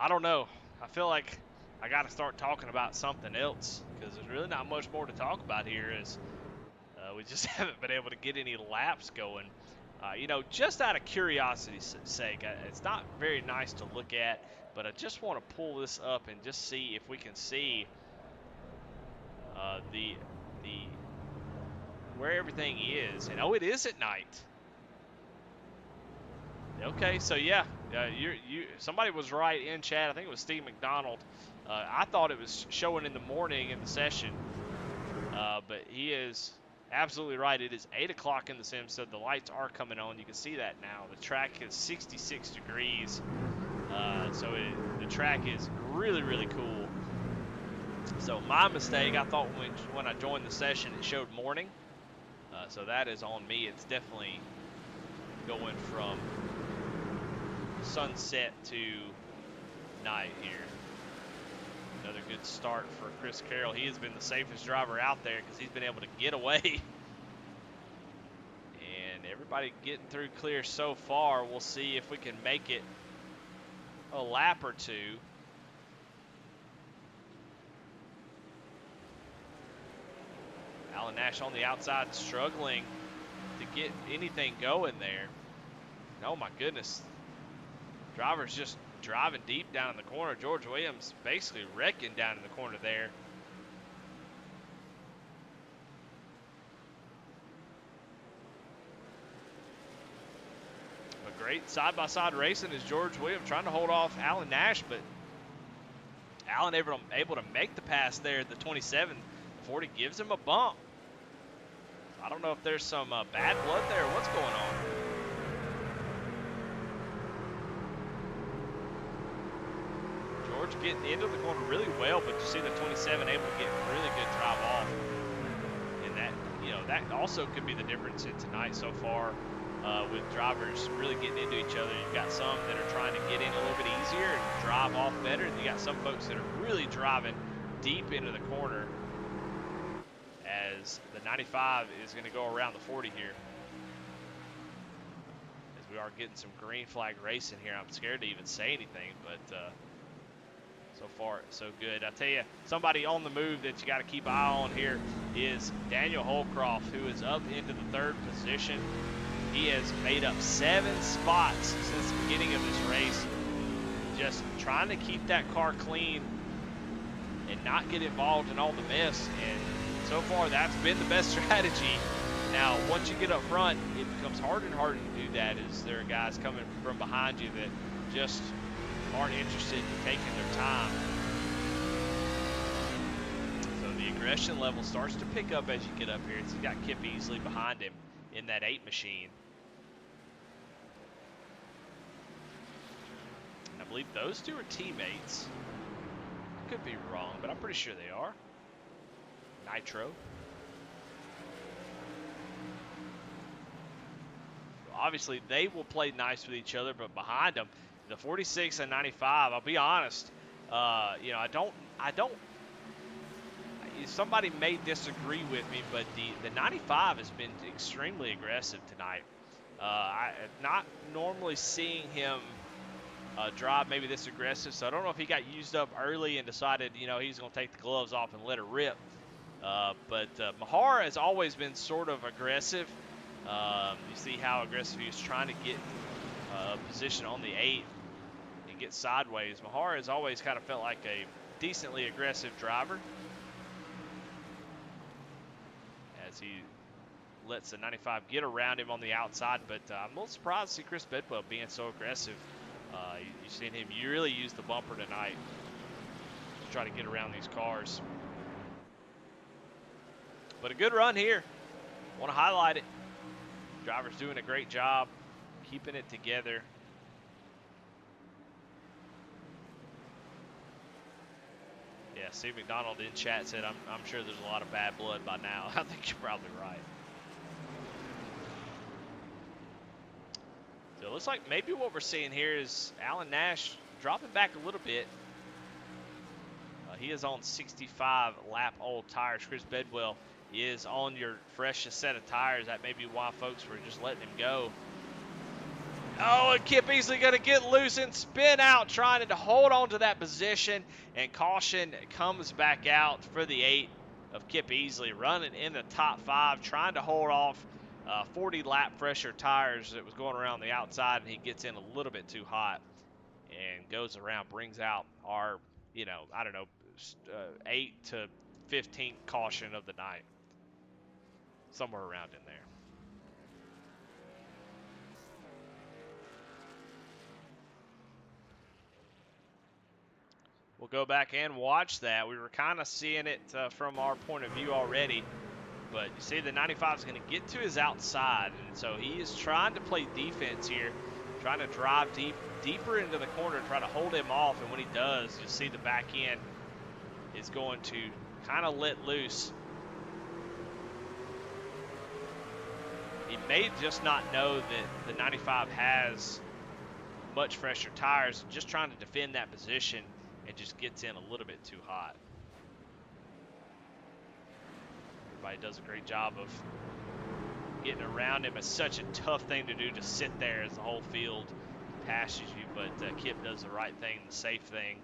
I don't know. I feel like I got to start talking about something else because there's really not much more to talk about here. As we just haven't been able to get any laps going. Just out of curiosity's sake, it's not very nice to look at, but I just want to pull this up and just see if we can see the where everything is. And oh, it is at night. Okay, so yeah, somebody was right in chat. I think it was Steve McDonald. I thought it was showing in the morning in the session, but he is absolutely right. It is 8 o'clock in the sim, so the lights are coming on. You can see that now. The track is 66 degrees, so the track is really, really cool. So my mistake, I thought when I joined the session it showed morning, so that is on me. It's definitely going from sunset to night here. Another good start for Chris Carroll. He has been the safest driver out there because he's been able to get away. And everybody getting through clear so far. We'll see if we can make it a lap or two. Alan Nash on the outside struggling to get anything going there. Oh my goodness. Driver's just driving deep down in the corner. George Williams basically wrecking down in the corner there. A great side-by-side racing is George Williams trying to hold off Alan Nash, but Alan able to make the pass there at the 27. 40 gives him a bump. I don't know if there's some bad blood there or what's going on. George getting into the corner really well, but you see the 27 able to get really good drive off. And that, that also could be the difference in tonight so far with drivers really getting into each other. You've got some that are trying to get in a little bit easier and drive off better. And you got some folks that are really driving deep into the corner, as the 95 is going to go around the 40 here. As we are getting some green flag racing here. I'm scared to even say anything, but so far so good. I tell you, somebody on the move that you got to keep an eye on here is Daniel Holcroft, who is up into the 3rd position. He has made up 7 spots since the beginning of this race, just trying to keep that car clean and not get involved in all the mess. And so far, that's been the best strategy. Now, once you get up front, it becomes harder and harder to do that, as there are guys coming from behind you that just aren't interested in taking their time. So the aggression level starts to pick up as you get up here. He's got Kip Easley behind him in that 8 machine. And I believe those two are teammates. I could be wrong, but I'm pretty sure they are. Nitro. Obviously, they will play nice with each other, but behind them, the 46 and 95, I'll be honest, I don't, somebody may disagree with me, but the 95 has been extremely aggressive tonight. I'm not normally seeing him drive maybe this aggressive, so I don't know if he got used up early and decided, he's going to take the gloves off and let it rip. But Mahar has always been sort of aggressive. You see how aggressive he was trying to get position on the 8 and get sideways. Mahar has always kind of felt like a decently aggressive driver, as he lets the 95 get around him on the outside. But I'm a little surprised to see Chris Bedwell being so aggressive. You've seen him really use the bumper tonight to try to get around these cars. But a good run here. Want to highlight it. Driver's doing a great job keeping it together. Yeah, Steve McDonald in chat said, I'm sure there's a lot of bad blood by now. I think you're probably right. So it looks like maybe what we're seeing here is Alan Nash dropping back a little bit. He is on 65 lap old tires. Chris Bedwell is on your freshest set of tires. That may be why folks were just letting him go. Oh, and Kip Easley going to get loose and spin out, trying to hold on to that position. And caution comes back out for the 8 of Kip Easley, running in the top 5, trying to hold off 40 lap fresher tires that was going around the outside, and he gets in a little bit too hot and goes around, brings out our, 8 to 15th caution of the night. Somewhere around in there. We'll go back and watch that. We were kind of seeing it from our point of view already. But you see the 95 is going to get to his outside. And so he is trying to play defense here. Trying to drive deeper into the corner, try to hold him off. And when he does, you see the back end is going to kind of let loose. He may just not know that the 95 has much fresher tires, just trying to defend that position and just gets in a little bit too hot. Everybody does a great job of getting around him. It's such a tough thing to do, to sit there as the whole field passes you, but Kip does the right thing, the safe thing,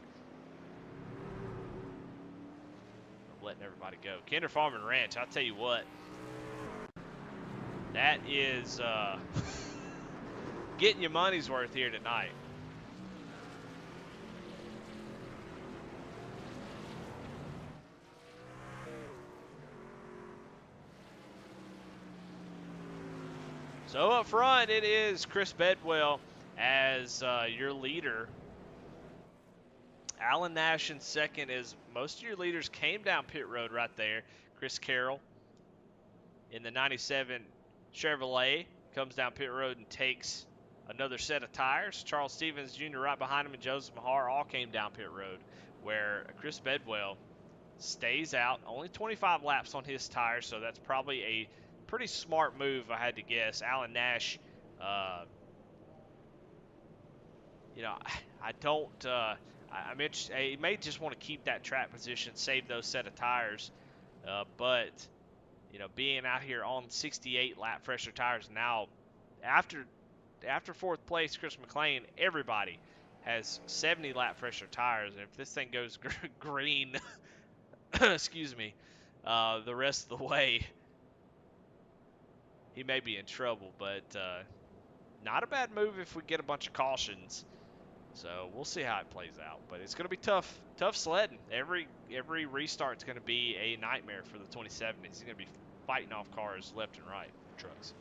of letting everybody go. Kinder Farm and Ranch, I'll tell you what, that is getting your money's worth here tonight. So up front, it is Chris Bedwell as your leader. Alan Nash in second, as most of your leaders came down pit road right there. Chris Carroll in the 97 Chevrolet comes down pit road and takes another set of tires. Charles Stevens Jr. right behind him and Joseph Mahar all came down pit road, where Chris Bedwell stays out. Only 25 laps on his tires, so that's probably a pretty smart move, if I had to guess. Alan Nash, I don't. I'm interested. He may just want to keep that track position, save those set of tires, but being out here on 68 lap fresher tires now, after fourth place, Chris McLean, everybody has 70 lap fresher tires, and if this thing goes green, excuse me, the rest of the way, he may be in trouble. But not a bad move if we get a bunch of cautions. So we'll see how it plays out. But it's going to be tough sledding. Every restart's going to be a nightmare for the 27. He's going to be fighting off cars left and right, trucks.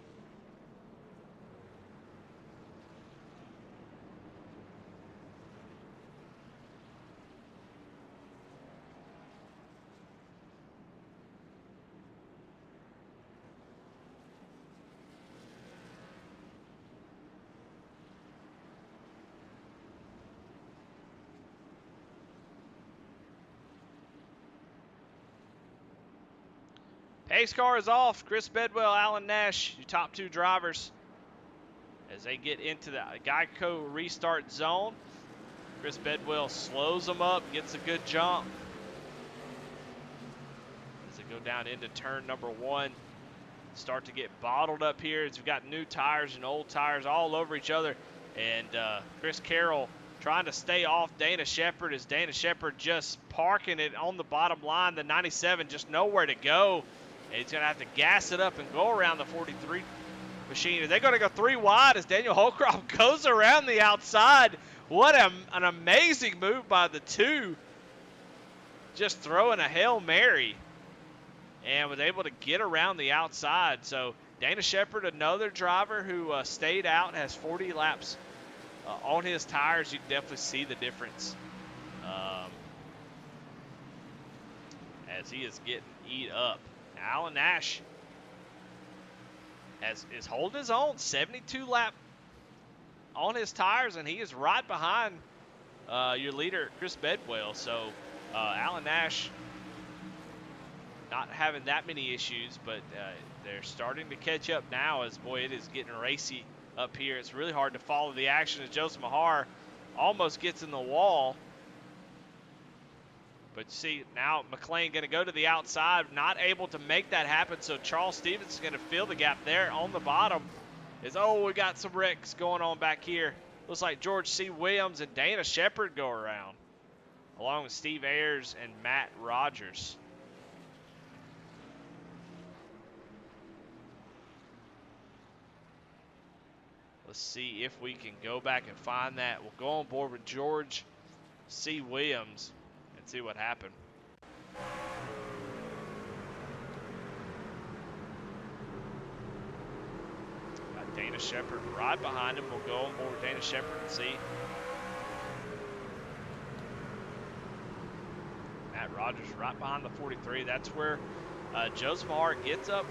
Pace car is off. Chris Bedwell, Alan Nash, your top two drivers, as they get into the Geico restart zone. Chris Bedwell slows them up, gets a good jump as they go down into turn number one. Start to get bottled up here as we've got new tires and old tires all over each other. And Chris Carroll trying to stay off Dana Shepard, as Dana Shepard just parking it on the bottom line. The 97 just nowhere to go. And he's going to have to gas it up and go around the 43 machine. Are they going to go three wide as Daniel Holcroft goes around the outside? What an amazing move by the two. Just throwing a Hail Mary. And was able to get around the outside. So Dana Shepard, another driver who stayed out, has 40 laps on his tires. You can definitely see the difference as he is getting eat up. Alan Nash is holding his own, 72 lap on his tires, and he is right behind your leader, Chris Bedwell. So Alan Nash not having that many issues, but they're starting to catch up now, as, boy, it is getting racy up here. It's really hard to follow the action as Joseph Mahar almost gets in the wall. But see, now McLean going to go to the outside, not able to make that happen. So Charles Stevens is going to fill the gap there on the bottom. We got some wrecks going on back here. Looks like George C. Williams and Dana Shepard go around, along with Steve Ayers and Matt Rogers. Let's see if we can go back and find that. We'll go on board with George C. Williams and see what happened. Got Dana Shepard right behind him. We'll go on board with Dana Shepard and see. Matt Rogers right behind the 43. That's where Joseph Mahar gets up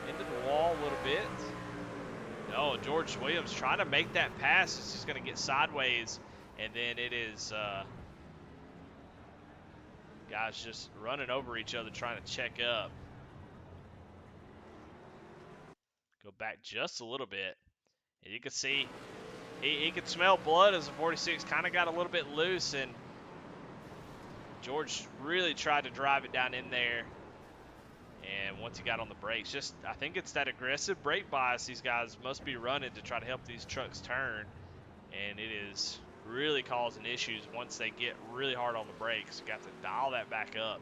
into the wall a little bit. No, George Williams trying to make that pass. It's just going to get sideways, and then it is guys just running over each other trying to check up. Go back just a little bit, and you can see he could smell blood as the 46 kind of got a little bit loose, and George really tried to drive it down in there. And once he got on the brakes, I think it's that aggressive brake bias these guys must be running to try to help these trucks turn. And it is really causing issues once they get really hard on the brakes. Got to dial that back up.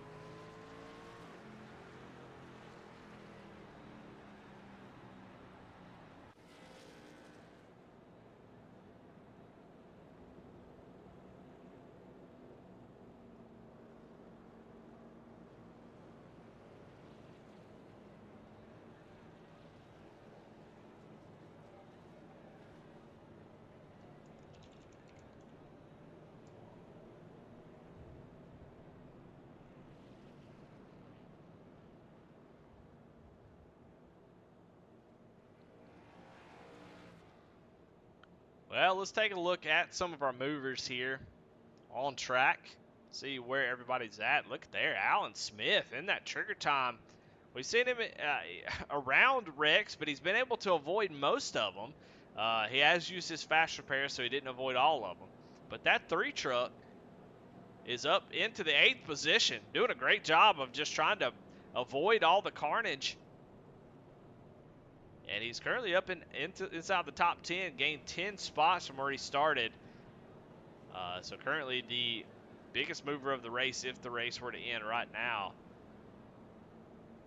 Well, let's take a look at some of our movers here on track. See where everybody's at. Look there, Alan Smith in that trigger time. We've seen him around wrecks, but he's been able to avoid most of them. He has used his fast repair, so he didn't avoid all of them. But that 3 truck is up into the 8th position, doing a great job of just trying to avoid all the carnage. And he's currently up inside the top 10, gained 10 spots from where he started. So currently the biggest mover of the race, if the race were to end right now.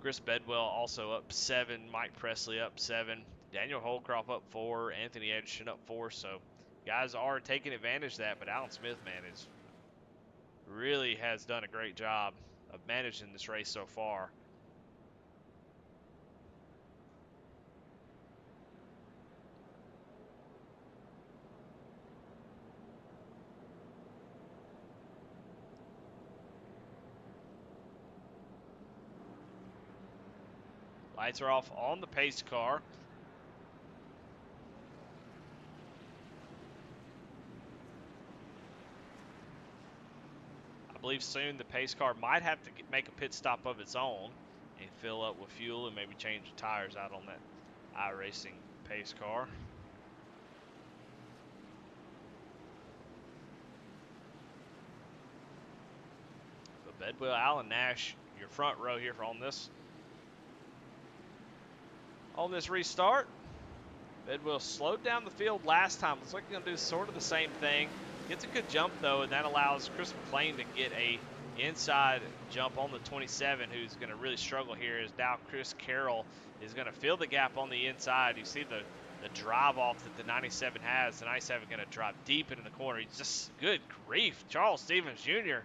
Chris Bedwell also up 7, Mike Presley up 7, Daniel Holcroft up 4, Anthony Anderson up 4. So guys are taking advantage of that, but Alan Smith, man, really has done a great job of managing this race so far. Lights are off on the pace car. I believe soon the pace car might have to make a pit stop of its own and fill up with fuel and maybe change the tires out on that iRacing pace car. But Bedwell, Alan Nash, your front row here on this restart. Bedwell slowed down the field last time. Looks like he's going to do sort of the same thing. Gets a good jump, though, and that allows Chris McLean to get a inside jump on the 27, who's going to really struggle here, as now Chris Carroll is going to fill the gap on the inside. You see the drive off that the 97 has. The 97 going to drop deep into the corner. He's just, good grief. Charles Stevens Jr.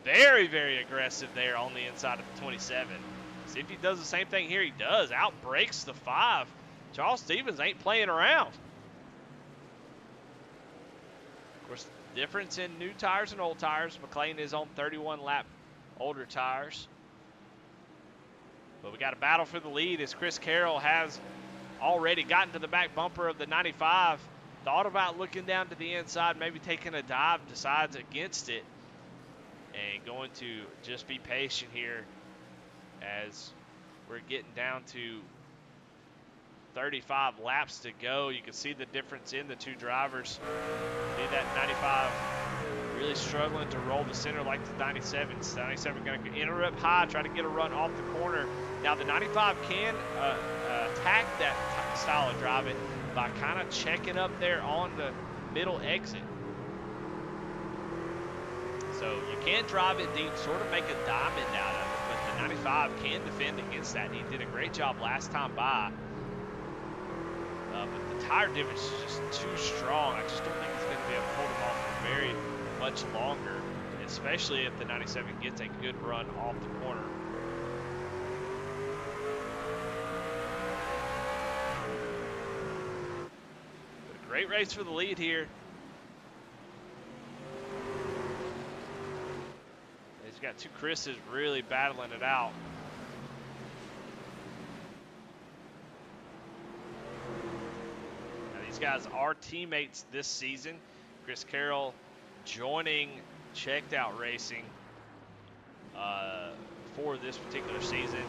very, very aggressive there on the inside of the 27. See if he does the same thing here. He does. Outbreaks the 5. Charles Stevens ain't playing around. Of course, difference in new tires and old tires. McLean is on 31 lap older tires. But we got a battle for the lead as Chris Carroll has already gotten to the back bumper of the 95. Thought about looking down to the inside, maybe taking a dive, decides against it. And going to just be patient here as we're getting down to 35 laps to go. You can see the difference in the two drivers. See that 95 really struggling to roll the center like the 97. The 97 going to enter up high, try to get a run off the corner. Now the 95 can attack that style of driving by kind of checking up there on the middle exit. So you can drive it deep, sort of make a diamond out of it, but the 95 can defend against that. He did a great job last time by. But the tire difference is just too strong. I just don't think he's going to be able to hold him off for very much longer, especially if the 97 gets a good run off the corner. But a great race for the lead here. He's got two Chris's really battling it out. These guys are teammates this season. Chris Carroll joining Checked Out Racing for this particular season.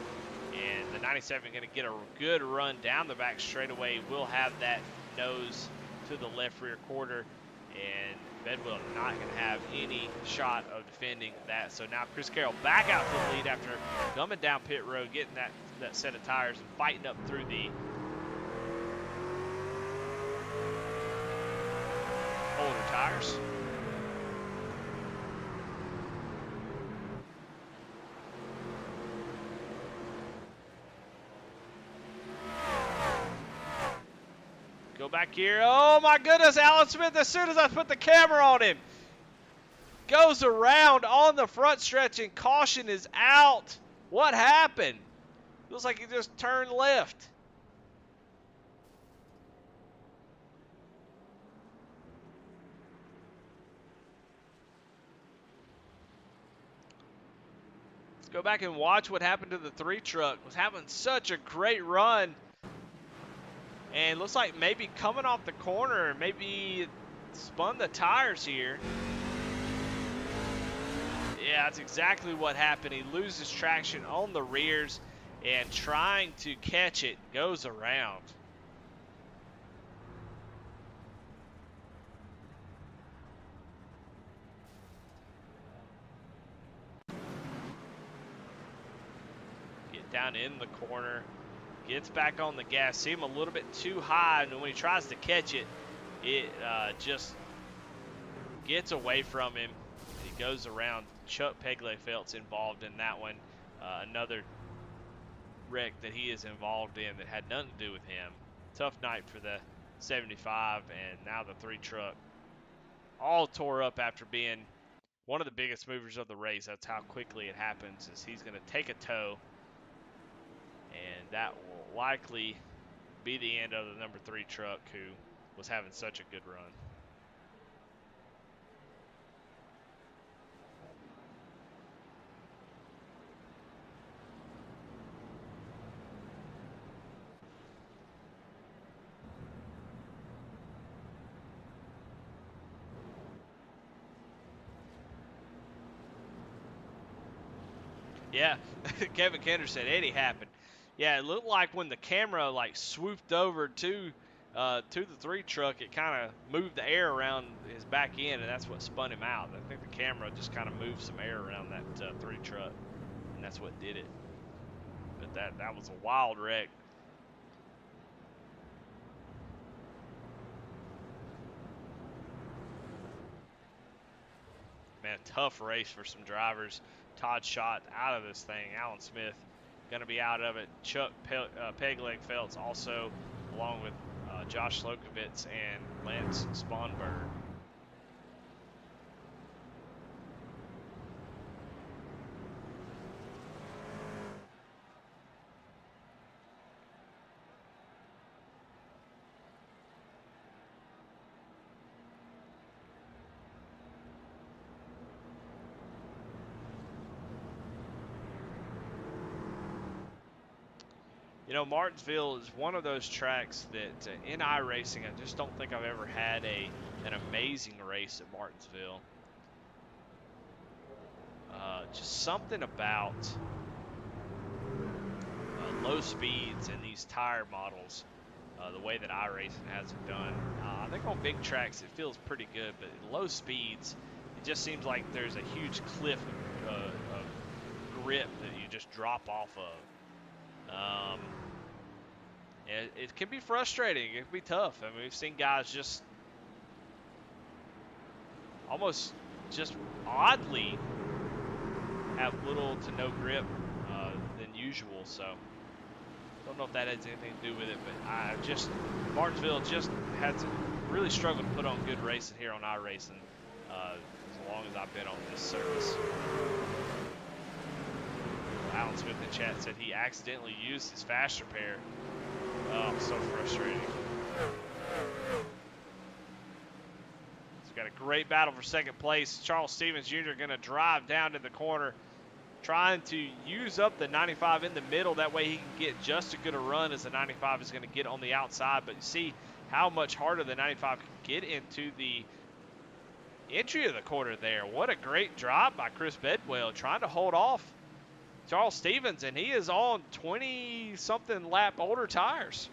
And the 97 going to get a good run down the back straightaway. Will have that nose to the left rear quarter. And Bedwell not going to have any shot of defending that. So now Chris Carroll back out to the lead after coming down pit road, getting that set of tires and fighting up through the older tires. Go back here. Oh my goodness, Alan Smith, as soon as I put the camera on him, goes around on the front stretch and caution is out. What happened? Looks like he just turned left. Let's go back and watch what happened to the 3 truck. Was having such a great run. And looks like maybe coming off the corner, maybe spun the tires here. Yeah, that's exactly what happened. He loses traction on the rears and trying to catch it goes around. Get down in the corner. Gets back on the gas. See him a little bit too high, and when he tries to catch it, it just gets away from him. He goes around. Chuck Pegler-Felt's involved in that one. Another wreck that he is involved in that had nothing to do with him. Tough night for the 75, and now the 3 truck. All tore up after being one of the biggest movers of the race. That's how quickly it happens, is he's going to take a tow. And that will likely be the end of the number 3 truck, who was having such a good run. Yeah, Kevin Kender said Eddie happened. Yeah, it looked like when the camera like swooped over to the 3 truck, it kind of moved the air around his back end, and that's what spun him out. I think the camera just kind of moved some air around that 3 truck, and that's what did it. But that was a wild wreck. Man, tough race for some drivers. Todd Schott out of this thing. Alan Smith going to be out of it. Chuck Pegler-Felt's also, along with Josh Slokovitz and Lance Sponberg. You know, Martinsville is one of those tracks that in iRacing, I just don't think I've ever had an amazing race at Martinsville. Just something about low speeds and these tire models, the way that iRacing has it done. I think on big tracks it feels pretty good, but at low speeds, it just seems like there's a huge cliff of grip that you just drop off of. It can be frustrating. It can be tough. I mean, we've seen guys just almost just oddly have little to no grip than usual. So don't know if that has anything to do with it, but Martinsville just has really struggled to put on good racing here on iRacing as long as I've been on this service. Alan Smith in chat said he accidentally used his fast repair. Oh, so frustrating. He's got a great battle for second place. Charles Stevens Jr. going to drive down to the corner, trying to use up the 95 in the middle. That way he can get just as good a run as the 95 is going to get on the outside. But you see how much harder the 95 can get into the entry of the corner there. What a great drop by Chris Bedwell, trying to hold off Charles Stevens, and he is on 20-something lap older tires.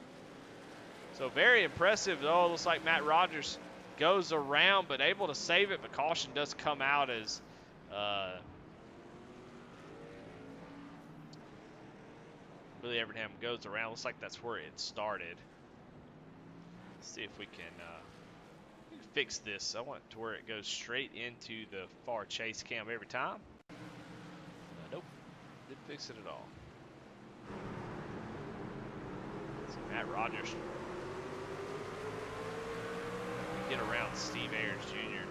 So very impressive. Oh, it looks like Matt Rogers goes around, but able to save it. But caution does come out as Billy Evernham goes around. Looks like that's where it started. Let's see if we can fix this. I want it to where it goes straight into the far chase cam every time. Nope, didn't fix it at all. So Matt Rogers get around Steve Ayers Jr.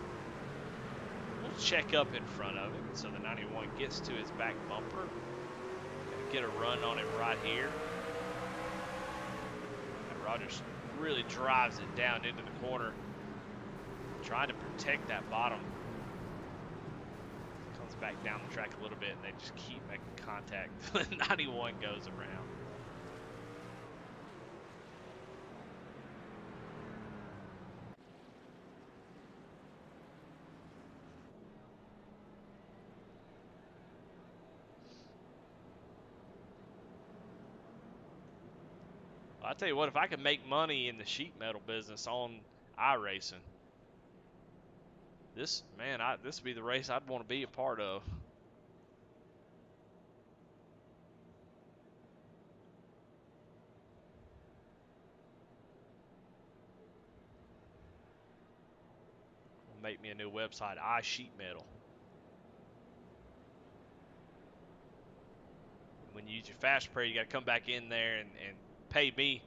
We'll check up in front of him. So the 91 gets to his back bumper. Get a run on him right here. Matt Rogers really drives it down into the corner, trying to protect that bottom. Comes back down the track a little bit, and they just keep making contact. The 91 goes around. I'll tell you what, if I could make money in the sheet metal business on iRacing, this would be the race I'd want to be a part of. Make me a new website, iSheetMetal. When you use your Fast Pray, you got to come back in there and pay me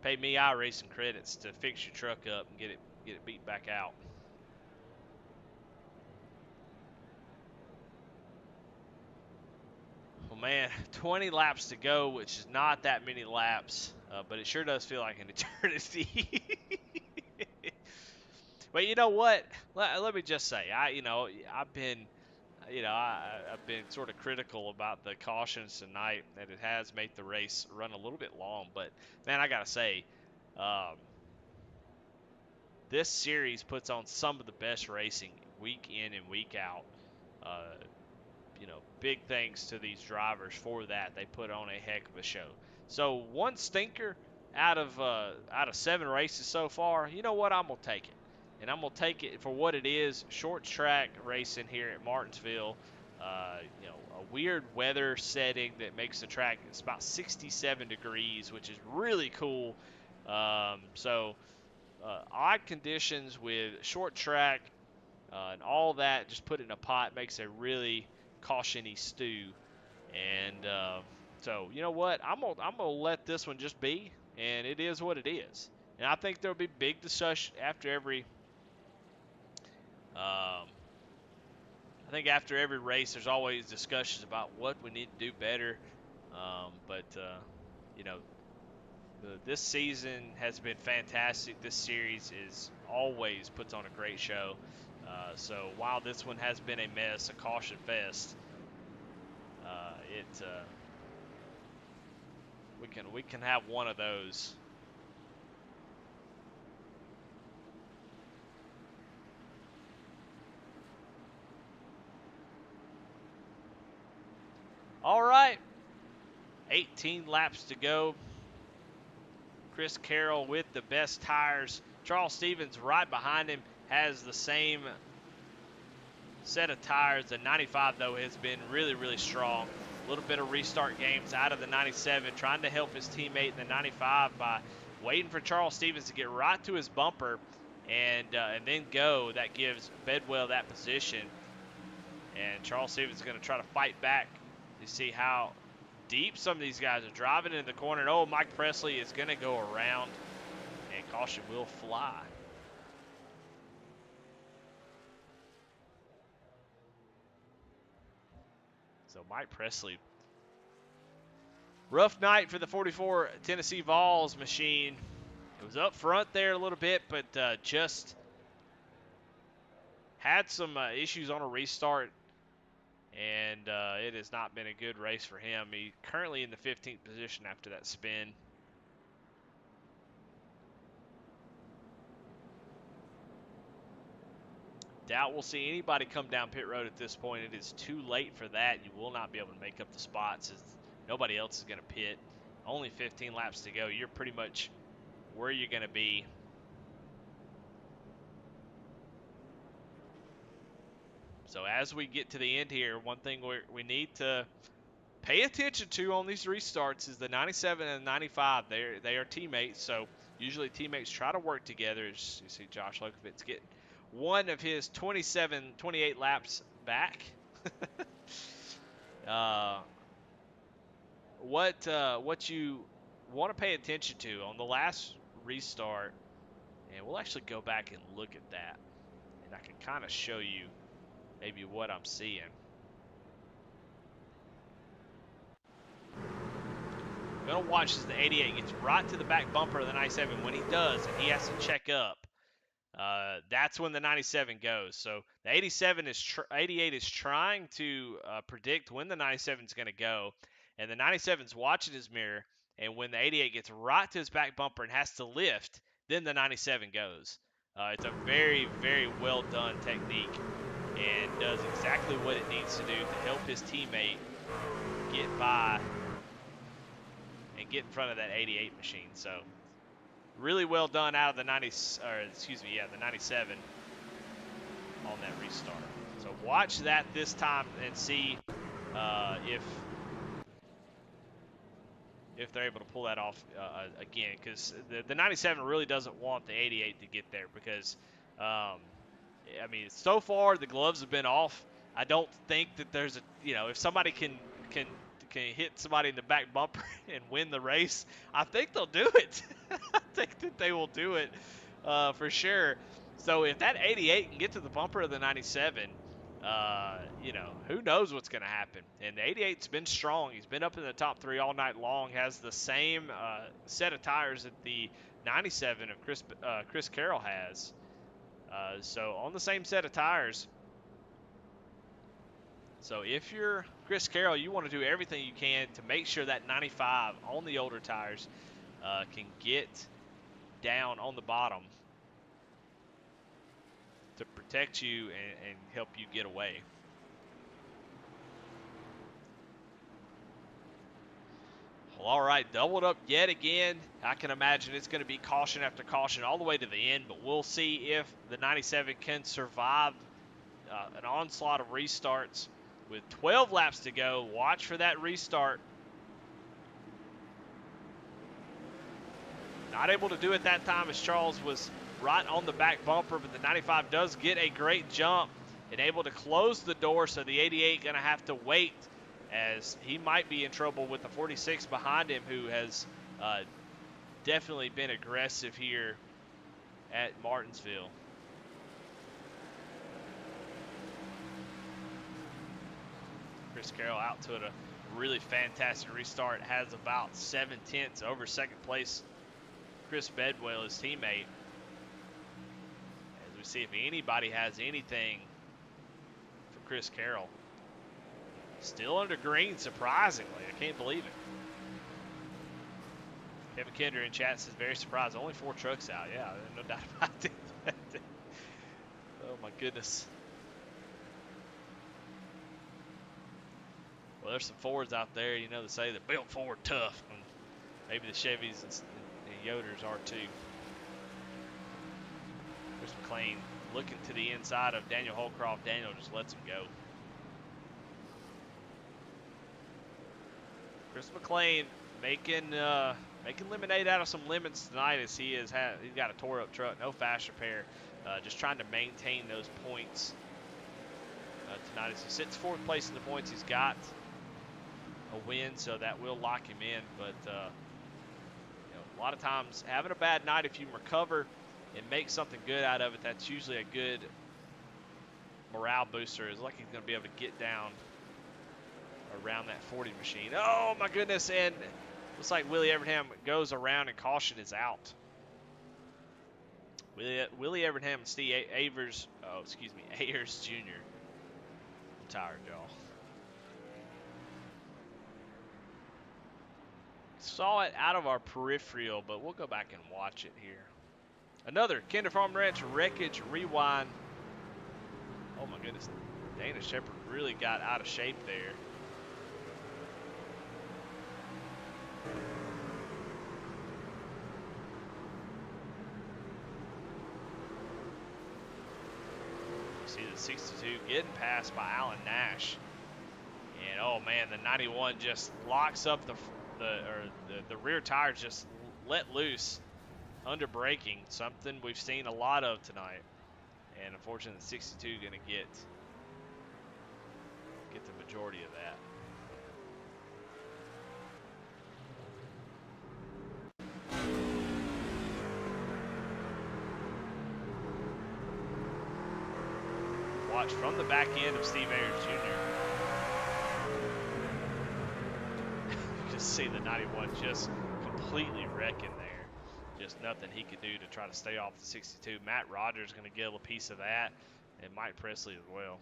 iRacing credits to fix your truck up and get it beat back out. Well, man, 20 laps to go, which is not that many laps, but it sure does feel like an eternity. But you know what? Let me just say, I've been sort of critical about the cautions tonight, that it has made the race run a little bit long. But man, I gotta say, this series puts on some of the best racing week in and week out. Big thanks to these drivers for that. They put on a heck of a show. So one stinker out of 7 races so far. You know what? I'm gonna take it, and I'm gonna take it for what it is: short track racing here at Martinsville. A weird weather setting that makes the track, it's about 67 degrees, which is really cool. Odd conditions with short track and all that, just put it in a pot, makes a really caution-y stew. And so, you know what? I'm gonna let this one just be, and it is what it is. And I think there'll be big discussion after every. I think after every race, there's always discussions about what we need to do better. But this season has been fantastic. This series is always puts on a great show. So while this one has been a mess, a caution fest, we can have one of those. All right, 18 laps to go. Chris Carroll with the best tires. Charles Stevens right behind him has the same set of tires. The 95, though, has been really, really strong. A little bit of restart games out of the 97, trying to help his teammate in the 95 by waiting for Charles Stevens to get right to his bumper and then go. That gives Bedwell that position. And Charles Stevens is going to try to fight back to see how deep some of these guys are driving in the corner. And, oh, Mike Presley is going to go around, and caution will fly. So Mike Presley, rough night for the 44 Tennessee Vols machine. It was up front there a little bit, but just had some issues on a restart, and it has not been a good race for him. He's currently in the 15th position after that spin. Doubt we'll see anybody come down pit road at this point. It is too late for that. You will not be able to make up the spots, as nobody else is going to pit. Only 15 laps to go. You're pretty much where you're going to be. So as we get to the end here, one thing we need to pay attention to on these restarts is the 97 and 95. They are teammates, so usually teammates try to work together. As you see Josh Lokovitz get one of his 28 laps back. What you want to pay attention to on the last restart, and we'll actually go back and look at that, and I can kind of show you maybe what I'm seeing. I'm going to watch as the 88 gets right to the back bumper of the 97. When he does, and he has to check up, that's when the 97 goes. So the 88 is trying to predict when the 97 is going to go, and the 97 is watching his mirror. And when the 88 gets right to his back bumper and has to lift, then the 97 goes. It's a very, very well done technique and does exactly what it needs to do to help his teammate get by and get in front of that 88 machine. So really well done out of the the 97 on that restart. So watch that this time and see if they're able to pull that off again, because the 97 really doesn't want the 88 to get there, because I mean, so far the gloves have been off. I don't think that there's a, if somebody can hit somebody in the back bumper and win the race, I think they'll do it. I think that they will do it for sure. So if that 88 can get to the bumper of the 97, who knows what's going to happen. And the 88's been strong. He's been up in the top 3 all night long, has the same set of tires that the 97 of Chris Carroll has. So on the same set of tires. So if you're Chris Carroll, you want to do everything you can to make sure that 95 on the older tires can get down on the bottom to protect you and help you get away. Well, all right, doubled up yet again. I can imagine it's going to be caution after caution all the way to the end, but we'll see if the 97 can survive an onslaught of restarts. With 12 laps to go, watch for that restart. Not able to do it that time as Charles was right on the back bumper, but the 95 does get a great jump and able to close the door, so the 88 going to have to wait, as he might be in trouble with the 46 behind him, who has definitely been aggressive here at Martinsville. Chris Carroll out to a really fantastic restart. Has about 7/10 over second place Chris Bedwell, his teammate. As we see if anybody has anything for Chris Carroll. Still under green, surprisingly. I can't believe it. Kevin Kinder in chat says, very surprised. Only 4 trucks out. Yeah, no doubt about it. Oh, my goodness. Well, there's some Fords out there, they say that built Ford tough. And maybe the Chevys and Yoders are too. Chris McLean looking to the inside of Daniel Holcroft. Daniel just lets him go. Chris McLean making lemonade out of some lemons tonight, as he's got a tore up truck, no fast repair, just trying to maintain those points tonight. As he sits 4th place in the points, he's got a win, so that will lock him in. But a lot of times having a bad night, if you can recover and make something good out of it, that's usually a good morale booster. It's like he's going to be able to get down around that 40 machine. Oh my goodness, and looks like Willie Evernham goes around and caution is out. Willie Evernham and Steve Ayers Jr. I'm tired, y'all. Saw it out of our peripheral, but we'll go back and watch it here. Another Kinder Farm Ranch wreckage rewind. Oh my goodness, Dana Shepard really got out of shape there. See the the 62, getting passed by Alan Nash. And oh man, the 91 just locks up the rear tire, just let loose under braking, something we've seen a lot of tonight. And unfortunately, the 62 going to get the majority of that. Watch from the back end of Steve Ayers Jr. You can see the 91 just completely wrecking there. Just nothing he could do to try to stay off the 62. Matt Rogers going to get a piece of that, and Mike Presley as well.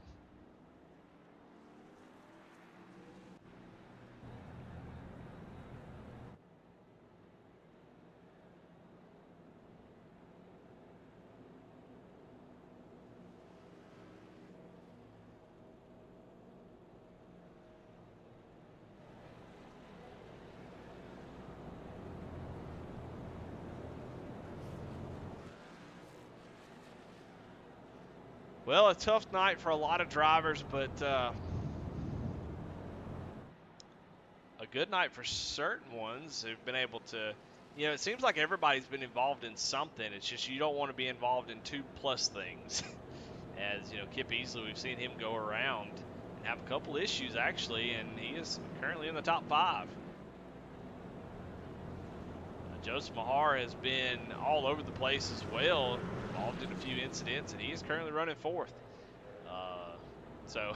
Well, a tough night for a lot of drivers, but a good night for certain ones who've been able to, it seems like everybody's been involved in something. It's just you don't want to be involved in 2+ things. As, Kip Easley, we've seen him go around and have a couple issues, actually, and he is currently in the top 5. Joseph Mahar has been all over the place as well, involved in a few incidents, and he is currently running 4th. So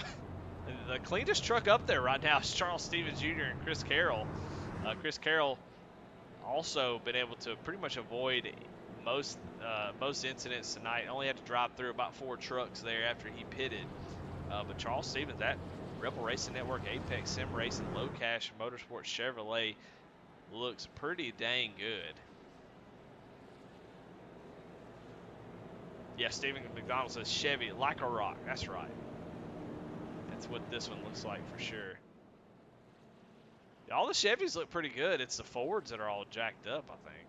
the cleanest truck up there right now is Charles Stevens Jr. and Chris Carroll. Chris Carroll also been able to pretty much avoid most incidents tonight. Only had to drive through about 4 trucks there after he pitted. But Charles Stevens, that Rebel Racing Network, Apex Sim Racing, Low Cash Motorsports Chevrolet looks pretty dang good. Yeah, Stephen McDonald says Chevy like a rock. That's right. That's what this one looks like for sure. All the Chevys look pretty good. It's the Fords that are all jacked up, I think.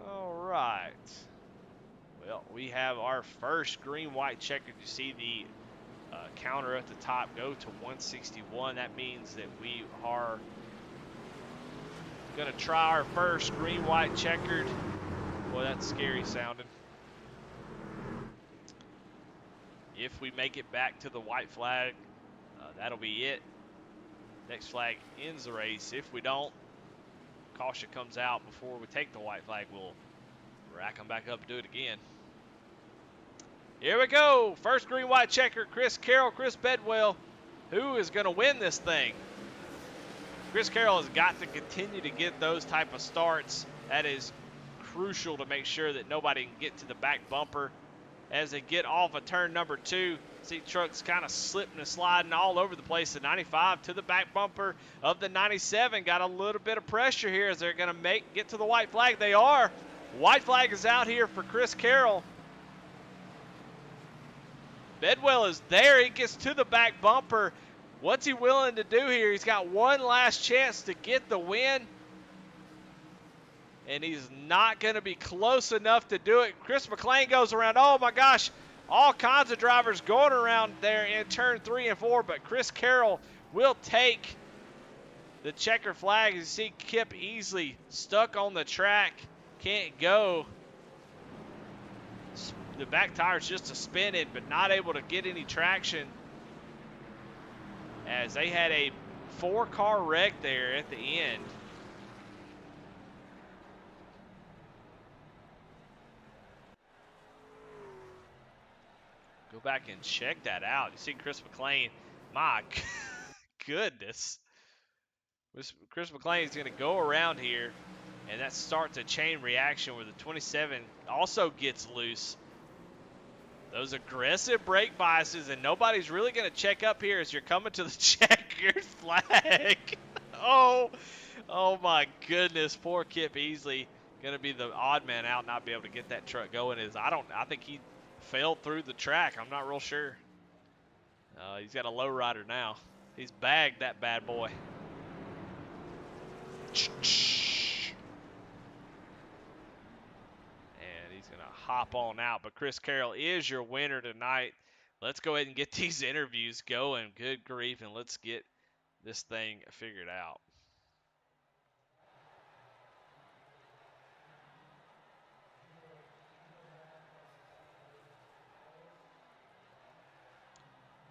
All right. Well, we have our first green-white checkered. You see the counter at the top go to 161. That means that we are going to try our first green-white checkered. Boy, that's scary sounding. If we make it back to the white flag, that'll be it. Next flag ends the race. If we don't, caution comes out before we take the white flag. We'll rack them back up and do it again. Here we go. First green-white checker, Chris Carroll, Chris Bedwell. Who is going to win this thing? Chris Carroll has got to continue to get those type of starts. That is crucial to make sure that nobody can get to the back bumper. As they get off of turn number 2, see trucks kind of slipping and sliding all over the place. The 95 to the back bumper of the 97. Got a little bit of pressure here as they're going to get to the white flag. They are. White flag is out here for Chris Carroll. Bedwell is there. He gets to the back bumper. What's he willing to do here? He's got one last chance to get the win. And he's not going to be close enough to do it. Chris McLean goes around. Oh, my gosh. All kinds of drivers going around there in turn 3 and 4. But Chris Carroll will take the checker flag. You see Kip Easley stuck on the track. Can't go. The back tire's just spinning, but not able to get any traction. As they had a 4-car wreck there at the end. Go back and check that out. You see Chris McLean. My goodness. Chris McLean is going to go around here, and that starts a chain reaction where the 27 also gets loose. Those aggressive brake biases, and nobody's really going to check up here as you're coming to the checkered flag. Oh my goodness. Poor Kip Easley. Going to be the odd man out, not be able to get that truck going. I think he fell through the track. I'm not real sure. He's got a low rider now. He's bagged that bad boy. hop on out. But Chris Carroll is your winner tonight. Let's go ahead and get these interviews going. Good grief, and let's get this thing figured out.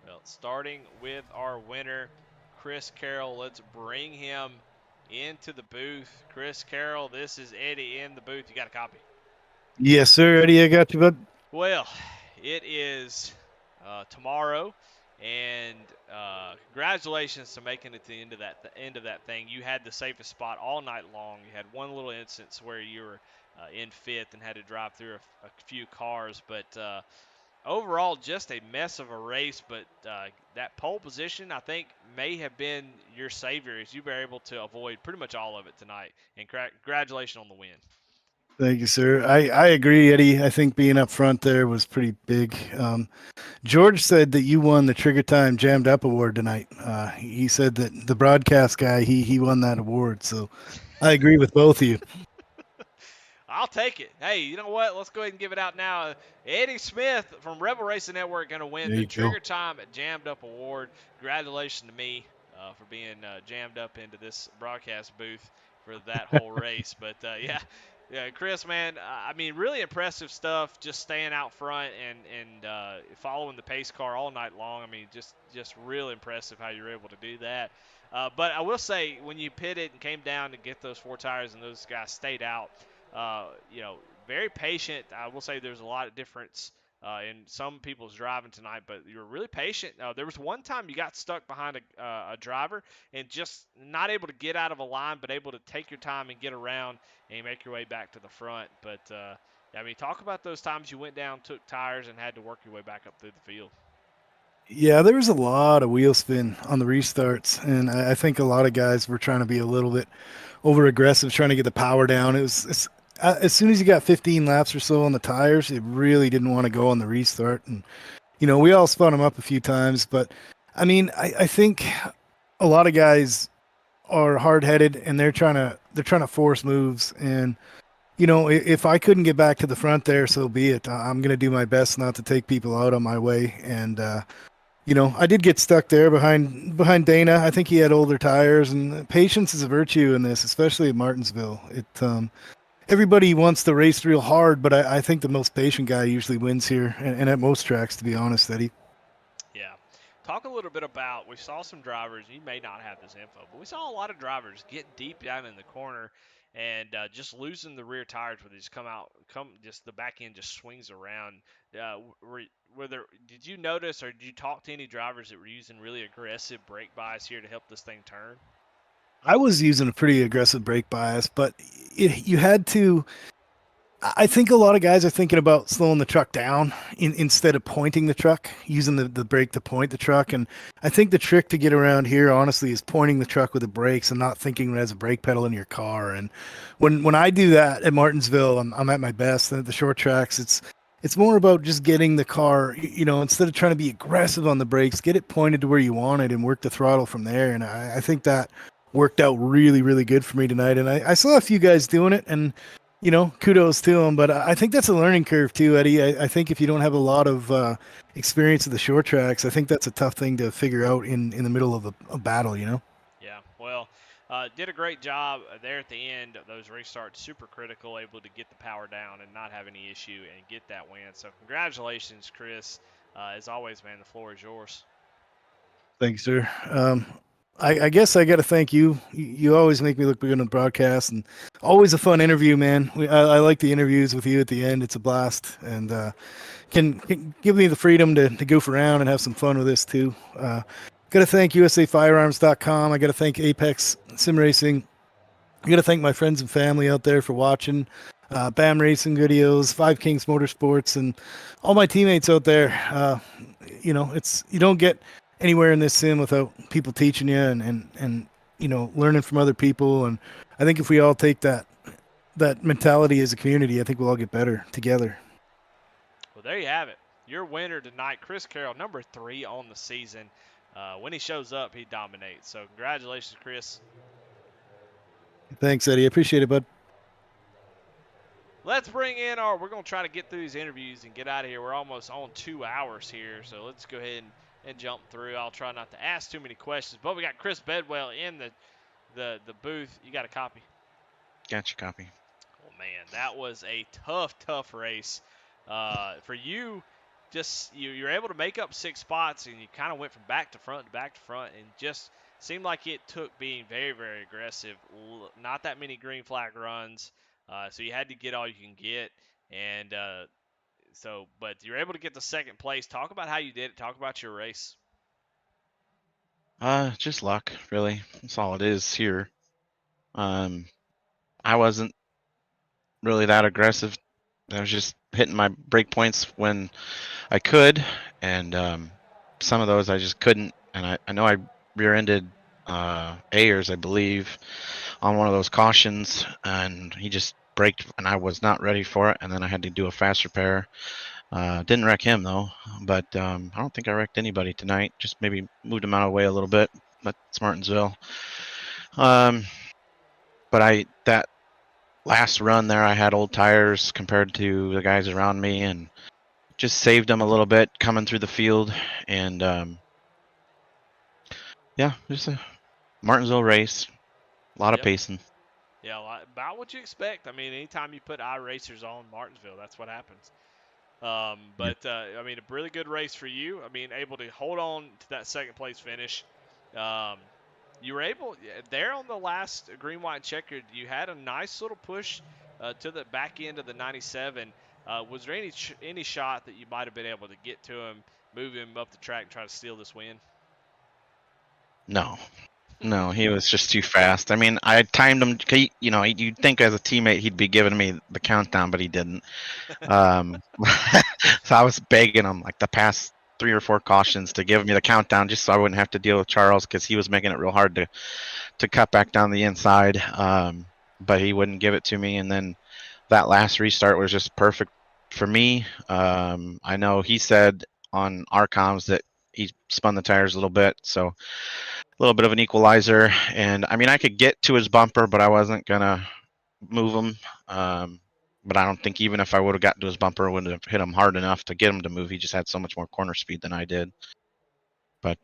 Well, starting with our winner, Chris Carroll. Let's bring him into the booth. Chris Carroll, this is Eddie in the booth. You got a copy? Yes, sir, Eddie. I got you, bud. Well, it is tomorrow, and congratulations to making it to the end of that thing. You had the safest spot all night long. You had one little instance where you were in fifth and had to drive through a few cars, but overall, just a mess of a race. But that pole position, I think, may have been your savior as you were able to avoid pretty much all of it tonight. And congratulations on the win. Thank you, sir. I agree, Eddie. I think being up front there was pretty big. George said that you won the Trigger Time Jammed Up Award tonight. He said that the broadcast guy, he won that award. So I agree with both of you. I'll take it. Hey, you know what? Let's go ahead and give it out now. Eddie Smith from Rebel Racing Network going to win There the you go. Trigger Time Jammed Up Award. Congratulations to me for being jammed up into this broadcast booth for that whole race. But yeah, Chris, man, I mean, really impressive stuff. Just staying out front and following the pace car all night long. I mean, just real impressive how you're able to do that. But I will say, when you pitted and came down to get those four tires and those guys stayed out, you know, very patient. I will say there's a lot of difference in some people's driving tonight, but you were really patient. There was one time you got stuck behind a driver and just not able to get out of a line, but able to take your time and get around and make your way back to the front. But I mean, talk about those times you went down, took tires, and had to work your way back up through the field. Yeah, there was a lot of wheel spin on the restarts, and I think a lot of guys were trying to be a little bit over aggressive, trying to get the power down. As soon as you got 15 laps or so on the tires, it really didn't want to go on the restart. And we all spun them up a few times, but I mean, I think a lot of guys are hard headed and they're trying to force moves. And if I couldn't get back to the front there, so be it. I'm gonna do my best not to take people out on my way. And I did get stuck there behind Dana. I think he had older tires, and patience is a virtue in this, especially at Martinsville. Everybody wants to race real hard, but I think the most patient guy usually wins here, and at most tracks, to be honest, Eddie. Yeah. Talk a little bit about, we saw some drivers, you may not have this info, but we saw a lot of drivers get deep down in the corner and just losing the rear tires where they just just the back end just swings around. Did you notice or did you talk to any drivers that were using really aggressive brake bias here to help this thing turn? I was using a pretty aggressive brake bias, but you had to. I think a lot of guys are thinking about slowing the truck down instead of pointing the truck, using the brake to point the truck. And I think the trick to get around here, honestly, is pointing the truck with the brakes and not thinking it has a brake pedal in your car. And when I do that at Martinsville, I'm at my best. And at the short tracks, it's more about just getting the car, instead of trying to be aggressive on the brakes, get it pointed to where you want it and work the throttle from there. And I think that worked out really, really good for me tonight. And I saw a few guys doing it, and kudos to them. But I think that's a learning curve too, Eddie. I think if you don't have a lot of experience at the short tracks, I think that's a tough thing to figure out in the middle of a battle, Yeah, well, did a great job there at the end. Those restarts, super critical, able to get the power down and not have any issue and get that win. So congratulations, Chris. As always, man, the floor is yours. Thanks, sir. I guess I got to thank you. You always make me look good on the broadcast, and always a fun interview, man. I like the interviews with you at the end. It's a blast, and can give me the freedom to goof around and have some fun with this too. Got to thank USAFirearms.com. I got to thank Apex Sim Racing. I got to thank my friends and family out there for watching. BAM Racing videos, Five Kings Motorsports, and all my teammates out there. You don't get anywhere in this sim without people teaching you and learning from other people. And I think if we all take that mentality as a community, I think we'll all get better together. Well, there you have it. Your winner tonight, Chris Carroll, number 3 on the season. When he shows up, he dominates. So congratulations, Chris. Thanks, Eddie. I appreciate it, bud. let's bring in our. We're gonna try to get through these interviews and get out of here. We're almost on 2 hours here, so let's go ahead and jump through. I'll try not to ask too many questions, but we got Chris Bedwell in the booth. You got a copy? Got your copy. Oh man, that was a tough race for you. Just you're able to make up 6 spots, and you kind of went from back to front to back to front, and just seemed like it took being very aggressive. Not that many green flag runs, so you had to get all you can get, and but you're able to get to second place. Talk about how you did it. Talk about your race. Just luck, really. That's all it is here. I wasn't really that aggressive. I was just hitting my break points when I could, and some of those I just couldn't. And I know I rear-ended Ayers, I believe, on one of those cautions, and he just braked, and I was not ready for it. And then I had to do a fast repair. Didn't wreck him though, but I don't think I wrecked anybody tonight. Just maybe moved him out of the way a little bit. But it's Martinsville. But that last run there, I had old tires compared to the guys around me, and just saved them a little bit coming through the field. And yeah, just a Martinsville race, a lot of pacing. Yeah, about what you expect. I mean, anytime you put iRacers on Martinsville, that's what happens. I mean, a really good race for you. I mean, able to hold on to that second place finish. You were able there on the last green, white, and checkered. You had a nice little push to the back end of the 97. Was there any shot that you might have been able to get to him, move him up the track, and try to steal this win? No, he was just too fast. I mean, I timed him. You'd think as a teammate he'd be giving me the countdown, but he didn't. So I was begging him like the past 3 or 4 cautions to give me the countdown, just so I wouldn't have to deal with Charles, because he was making it real hard to cut back down the inside. But he wouldn't give it to me, and then that last restart was just perfect for me. I know he said on our comms that he spun the tires a little bit, so a little bit of an equalizer. And I mean, I could get to his bumper, but I wasn't gonna move him. But I don't think even if I would have gotten to his bumper, I would have hit him hard enough to get him to move. He just had so much more corner speed than I did. But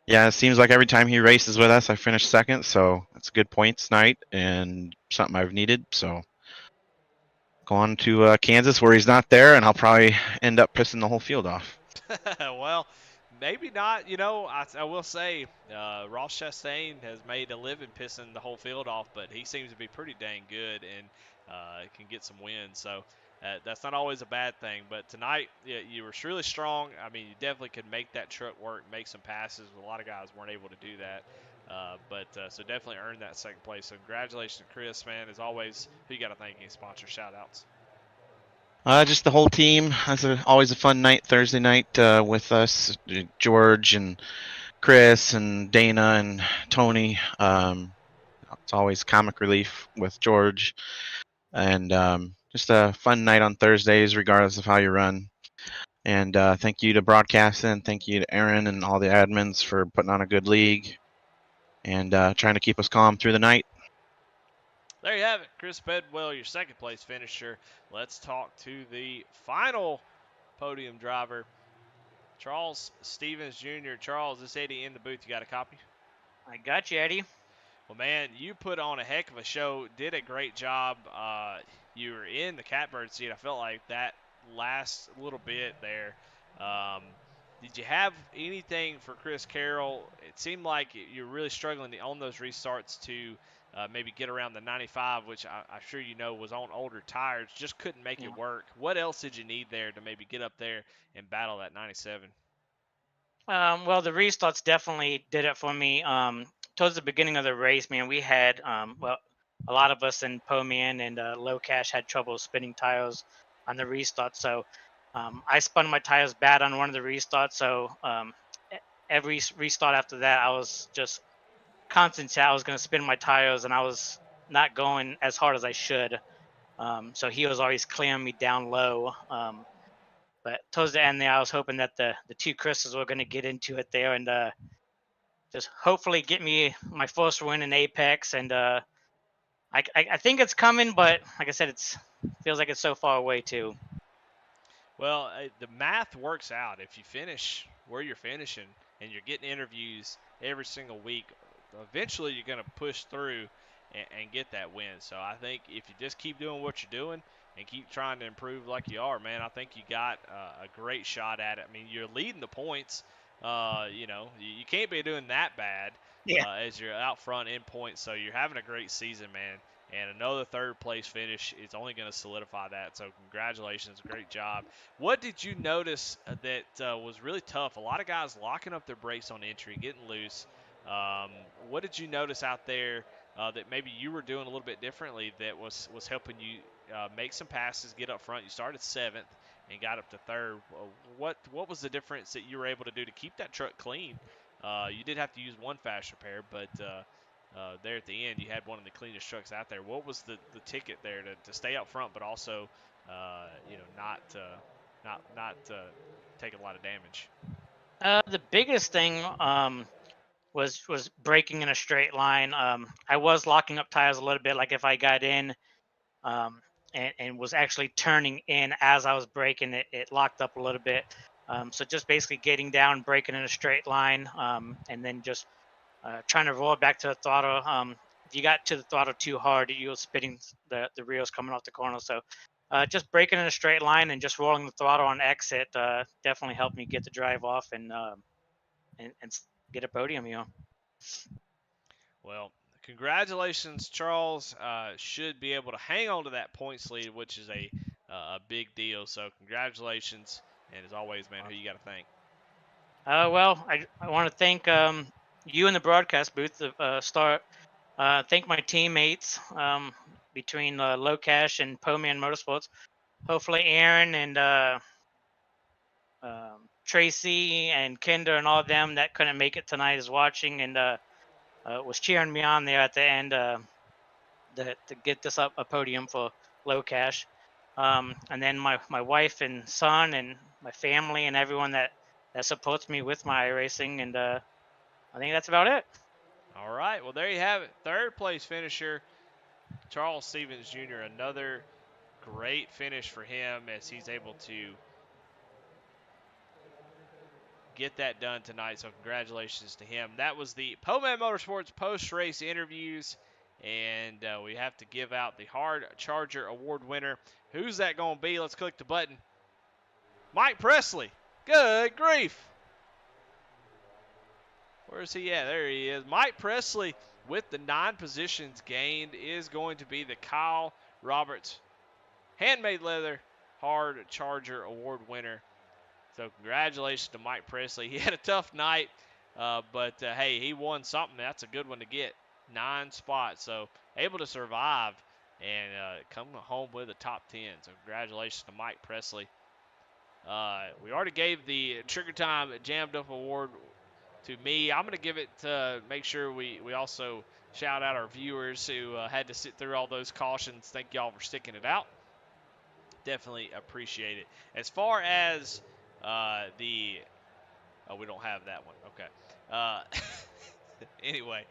yeah, it seems like every time he races with us, I finish second. So it's a good points night and something I've needed. So go on to Kansas, where he's not there, and I'll probably end up pissing the whole field off. Well, maybe not. You know, I will say Ross Chastain has made a living pissing the whole field off, but he seems to be pretty dang good and can get some wins. So that's not always a bad thing. But tonight, you were really strong. I mean, you definitely could make that truck work, make some passes. A lot of guys weren't able to do that. So definitely earned that second place. So congratulations, Chris, man. As always, who you got to thank? Any sponsor shout outs? Just the whole team. It's always a fun night, Thursday night with us, George and Chris and Dana and Tony. It's always comic relief with George, and just a fun night on Thursdays, regardless of how you run. And thank you to broadcasting, thank you to Aaron and all the admins for putting on a good league and trying to keep us calm through the night. There you have it, Chris Bedwell, your second place finisher. Let's talk to the final podium driver, Charles Stevens Jr. Charles, this Eddie in the booth. You got a copy? I got you, Eddie. Well, man, you put on a heck of a show. Did a great job. You were in the catbird seat. I felt like that last little bit there. Did you have anything for Chris Carroll? It seemed like you're really struggling to own those restarts to maybe get around the 95, which I'm sure you know was on older tires. Just couldn't make it work. What else did you need there to maybe get up there and battle that 97? Well, the restarts definitely did it for me. Towards the beginning of the race, man, we had a lot of us in Pomian and Low Cash had trouble spinning tires on the restart. So I spun my tires bad on one of the restarts. So every restart after that, I was just constant. I was going to spin my tires, and I was not going as hard as I should. So he was always clearing me down low. But towards the end there, I was hoping that the two Chris's were going to get into it there and just hopefully get me my first win in Apex and I think it's coming, but like I said, it's feels like it's so far away too. Well, the math works out. If you finish where you're finishing and you're getting interviews every single week, eventually you're going to push through and get that win. So I think if you just keep doing what you're doing and keep trying to improve like you are, man, I think you got a great shot at it. I mean, you're leading the points. You can't be doing that bad Yeah. as you're out front in points. So you're having a great season, man. And another third place finish is only going to solidify that. So congratulations, great job. What did you notice that was really tough? A lot of guys locking up their brakes on entry, getting loose. What did you notice out there that maybe you were doing a little bit differently that was helping you make some passes, get up front? You started seventh and got up to third. What was the difference that you were able to do to keep that truck clean? You did have to use one fast repair, but there at the end, you had one of the cleanest trucks out there. What was the ticket there to stay up front, but also, not take a lot of damage? The biggest thing was braking in a straight line. I was locking up tires a little bit, like if I got in um, and was actually turning in as I was braking, it locked up a little bit. So just basically getting down, braking in a straight line, and then just trying to roll it back to the throttle. If you got to the throttle too hard, you were spitting the reels coming off the corner. So just braking in a straight line and just rolling the throttle on exit definitely helped me get the drive off and get a podium. Well, congratulations, Charles. Should be able to hang on to that points lead, which is a big deal. So congratulations, and as always, man, who you got to thank? Well, I want to thank you in the broadcast booth. Thank my teammates between Low Cash and Poman Motorsports. Hopefully, Aaron and Tracy and Kinder and all of them that couldn't make it tonight is watching and was cheering me on there at the end to get this up a podium for Low Cash. And then my wife and son and my family and everyone that supports me with my iRacing. And I think that's about it. All right. Well, there you have it. Third place finisher, Charles Stevens Jr. Another great finish for him as he's able to get that done tonight. So congratulations to him. That was the Poman Motorsports post-race interviews, and we have to give out the Hard Charger Award winner. Who's that going to be? Let's click the button. Mike Presley. Good grief. Where's he at? There he is. Mike Presley with the 9 positions gained is going to be the Kyle Roberts Handmade Leather Hard Charger Award winner. So congratulations to Mike Presley. He had a tough night, but hey, he won something. That's a good one to get. 9 spots. So able to survive and come home with a top 10. So congratulations to Mike Presley. We already gave the Trigger Time Jammed Up Award to me. I'm going to give it to make sure we also shout out our viewers who had to sit through all those cautions. Thank y'all for sticking it out. Definitely appreciate it. As far as we don't have that one. Okay. Anyway,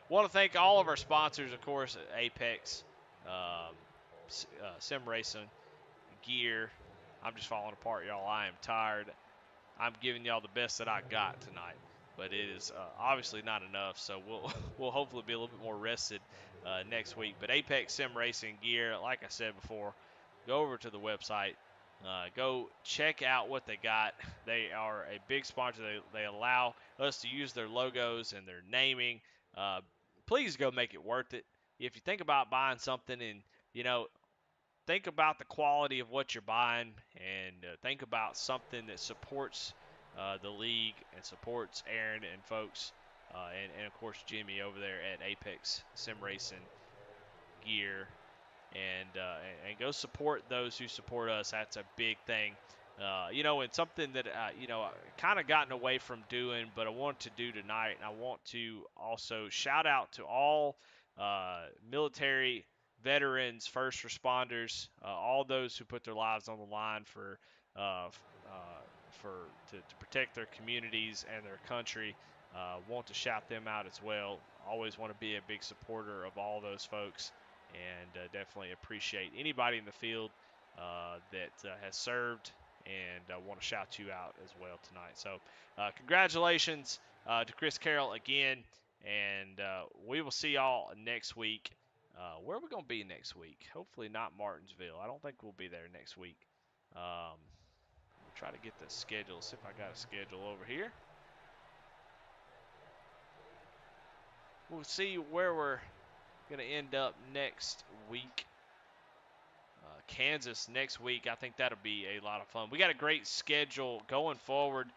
want to thank all of our sponsors, of course, Apex, Sim Racing, Gear. I'm just falling apart, y'all. I am tired. I'm giving y'all the best that I got tonight, but it is obviously not enough. So we'll hopefully be a little bit more rested next week. But Apex Sim Racing Gear, like I said before, go over to the website. Go check out what they got. They are a big sponsor. They allow us to use their logos and their naming. Please go make it worth it. If you think about buying something and, think about the quality of what you're buying and think about something that supports the league and supports Aaron and folks and of course Jimmy over there at Apex Sim Racing Gear and go support those who support us. That's a big thing. And something that kind of gotten away from doing, but I want to do tonight. And I want to also shout out to all military veterans, first responders, all those who put their lives on the line to protect their communities and their country. Want to shout them out as well. Always want to be a big supporter of all those folks. and definitely appreciate anybody in the field that has served, and want to shout you out as well tonight. So congratulations to Chris Carroll again, and we will see y'all next week. Where are we going to be next week? Hopefully not Martinsville. I don't think we'll be there next week. We'll try to get the schedule. See if I got a schedule over here. We'll see where we're going to end up next week. Kansas next week. I think that'll be a lot of fun. We got a great schedule going forward.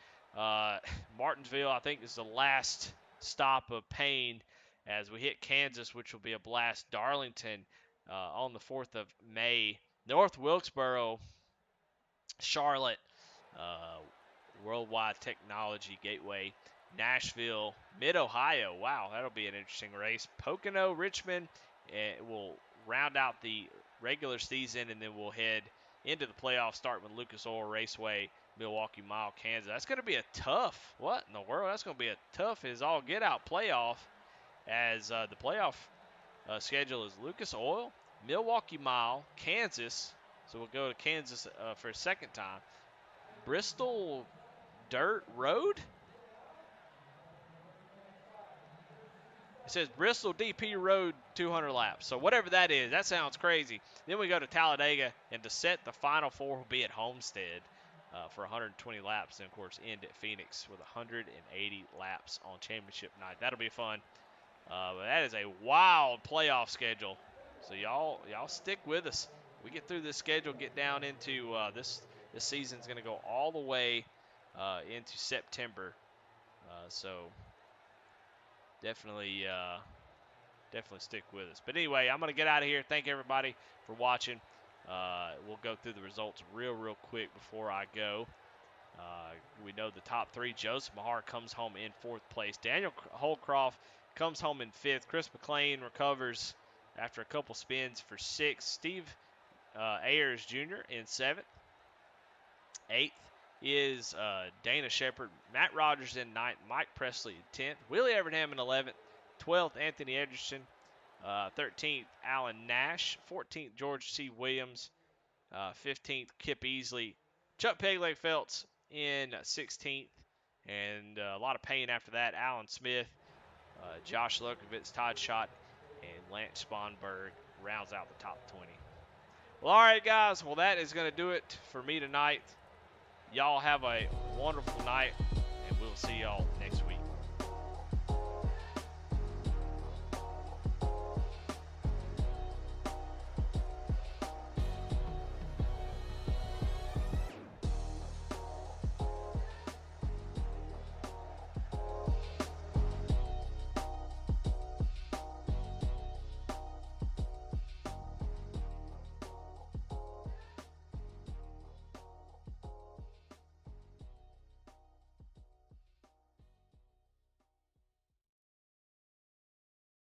Martinsville, I think, is the last stop of pain as we hit Kansas, which will be a blast. Darlington on the 4th of May. North Wilkesboro, Charlotte, Worldwide Technology Gateway, Nashville, Mid-Ohio. Wow, that'll be an interesting race. Pocono, Richmond will round out the regular season, and then we'll head into the playoffs, starting with Lucas Oil Raceway, Milwaukee Mile, Kansas. That's going to be a tough, what in the world? That's going to be a tough as all get out playoff, as the playoff schedule is Lucas Oil, Milwaukee Mile, Kansas. So we'll go to Kansas for a second time. Bristol Dirt Road? It says Bristol DP Road 200 laps. So whatever that is, that sounds crazy. Then we go to Talladega, and to set the Final Four will be at Homestead for 120 laps. And, of course, end at Phoenix with 180 laps on championship night. That'll be fun. But that is a wild playoff schedule. So y'all stick with us. We get through this schedule, get down into this season's going to go all the way into September. So definitely stick with us. But anyway, I'm going to get out of here. Thank everybody for watching. We'll go through the results real quick before I go. We know the top three. Joseph Mahar comes home in 4th place. Daniel Holcroft comes home in 5th. Chris McLean recovers after a couple spins for 6th. Steve Ayers Jr. in 7th. 8th is Dana Shepard. Matt Rogers in 9th. Mike Presley in 10th. Willie Evernham in 11th. 12th, Anthony Edgerton. 13th, Alan Nash. 14th, George C. Williams. 15th, Kip Easley. Chuck Pegleg Phelps in 16th. And a lot of pain after that. Alan Smith, Josh Lukovitz, Todd Schott, and Lance Sponberg rounds out the top 20. Well, all right, guys. Well, that is going to do it for me tonight. Y'all have a wonderful night, and we'll see y'all next week.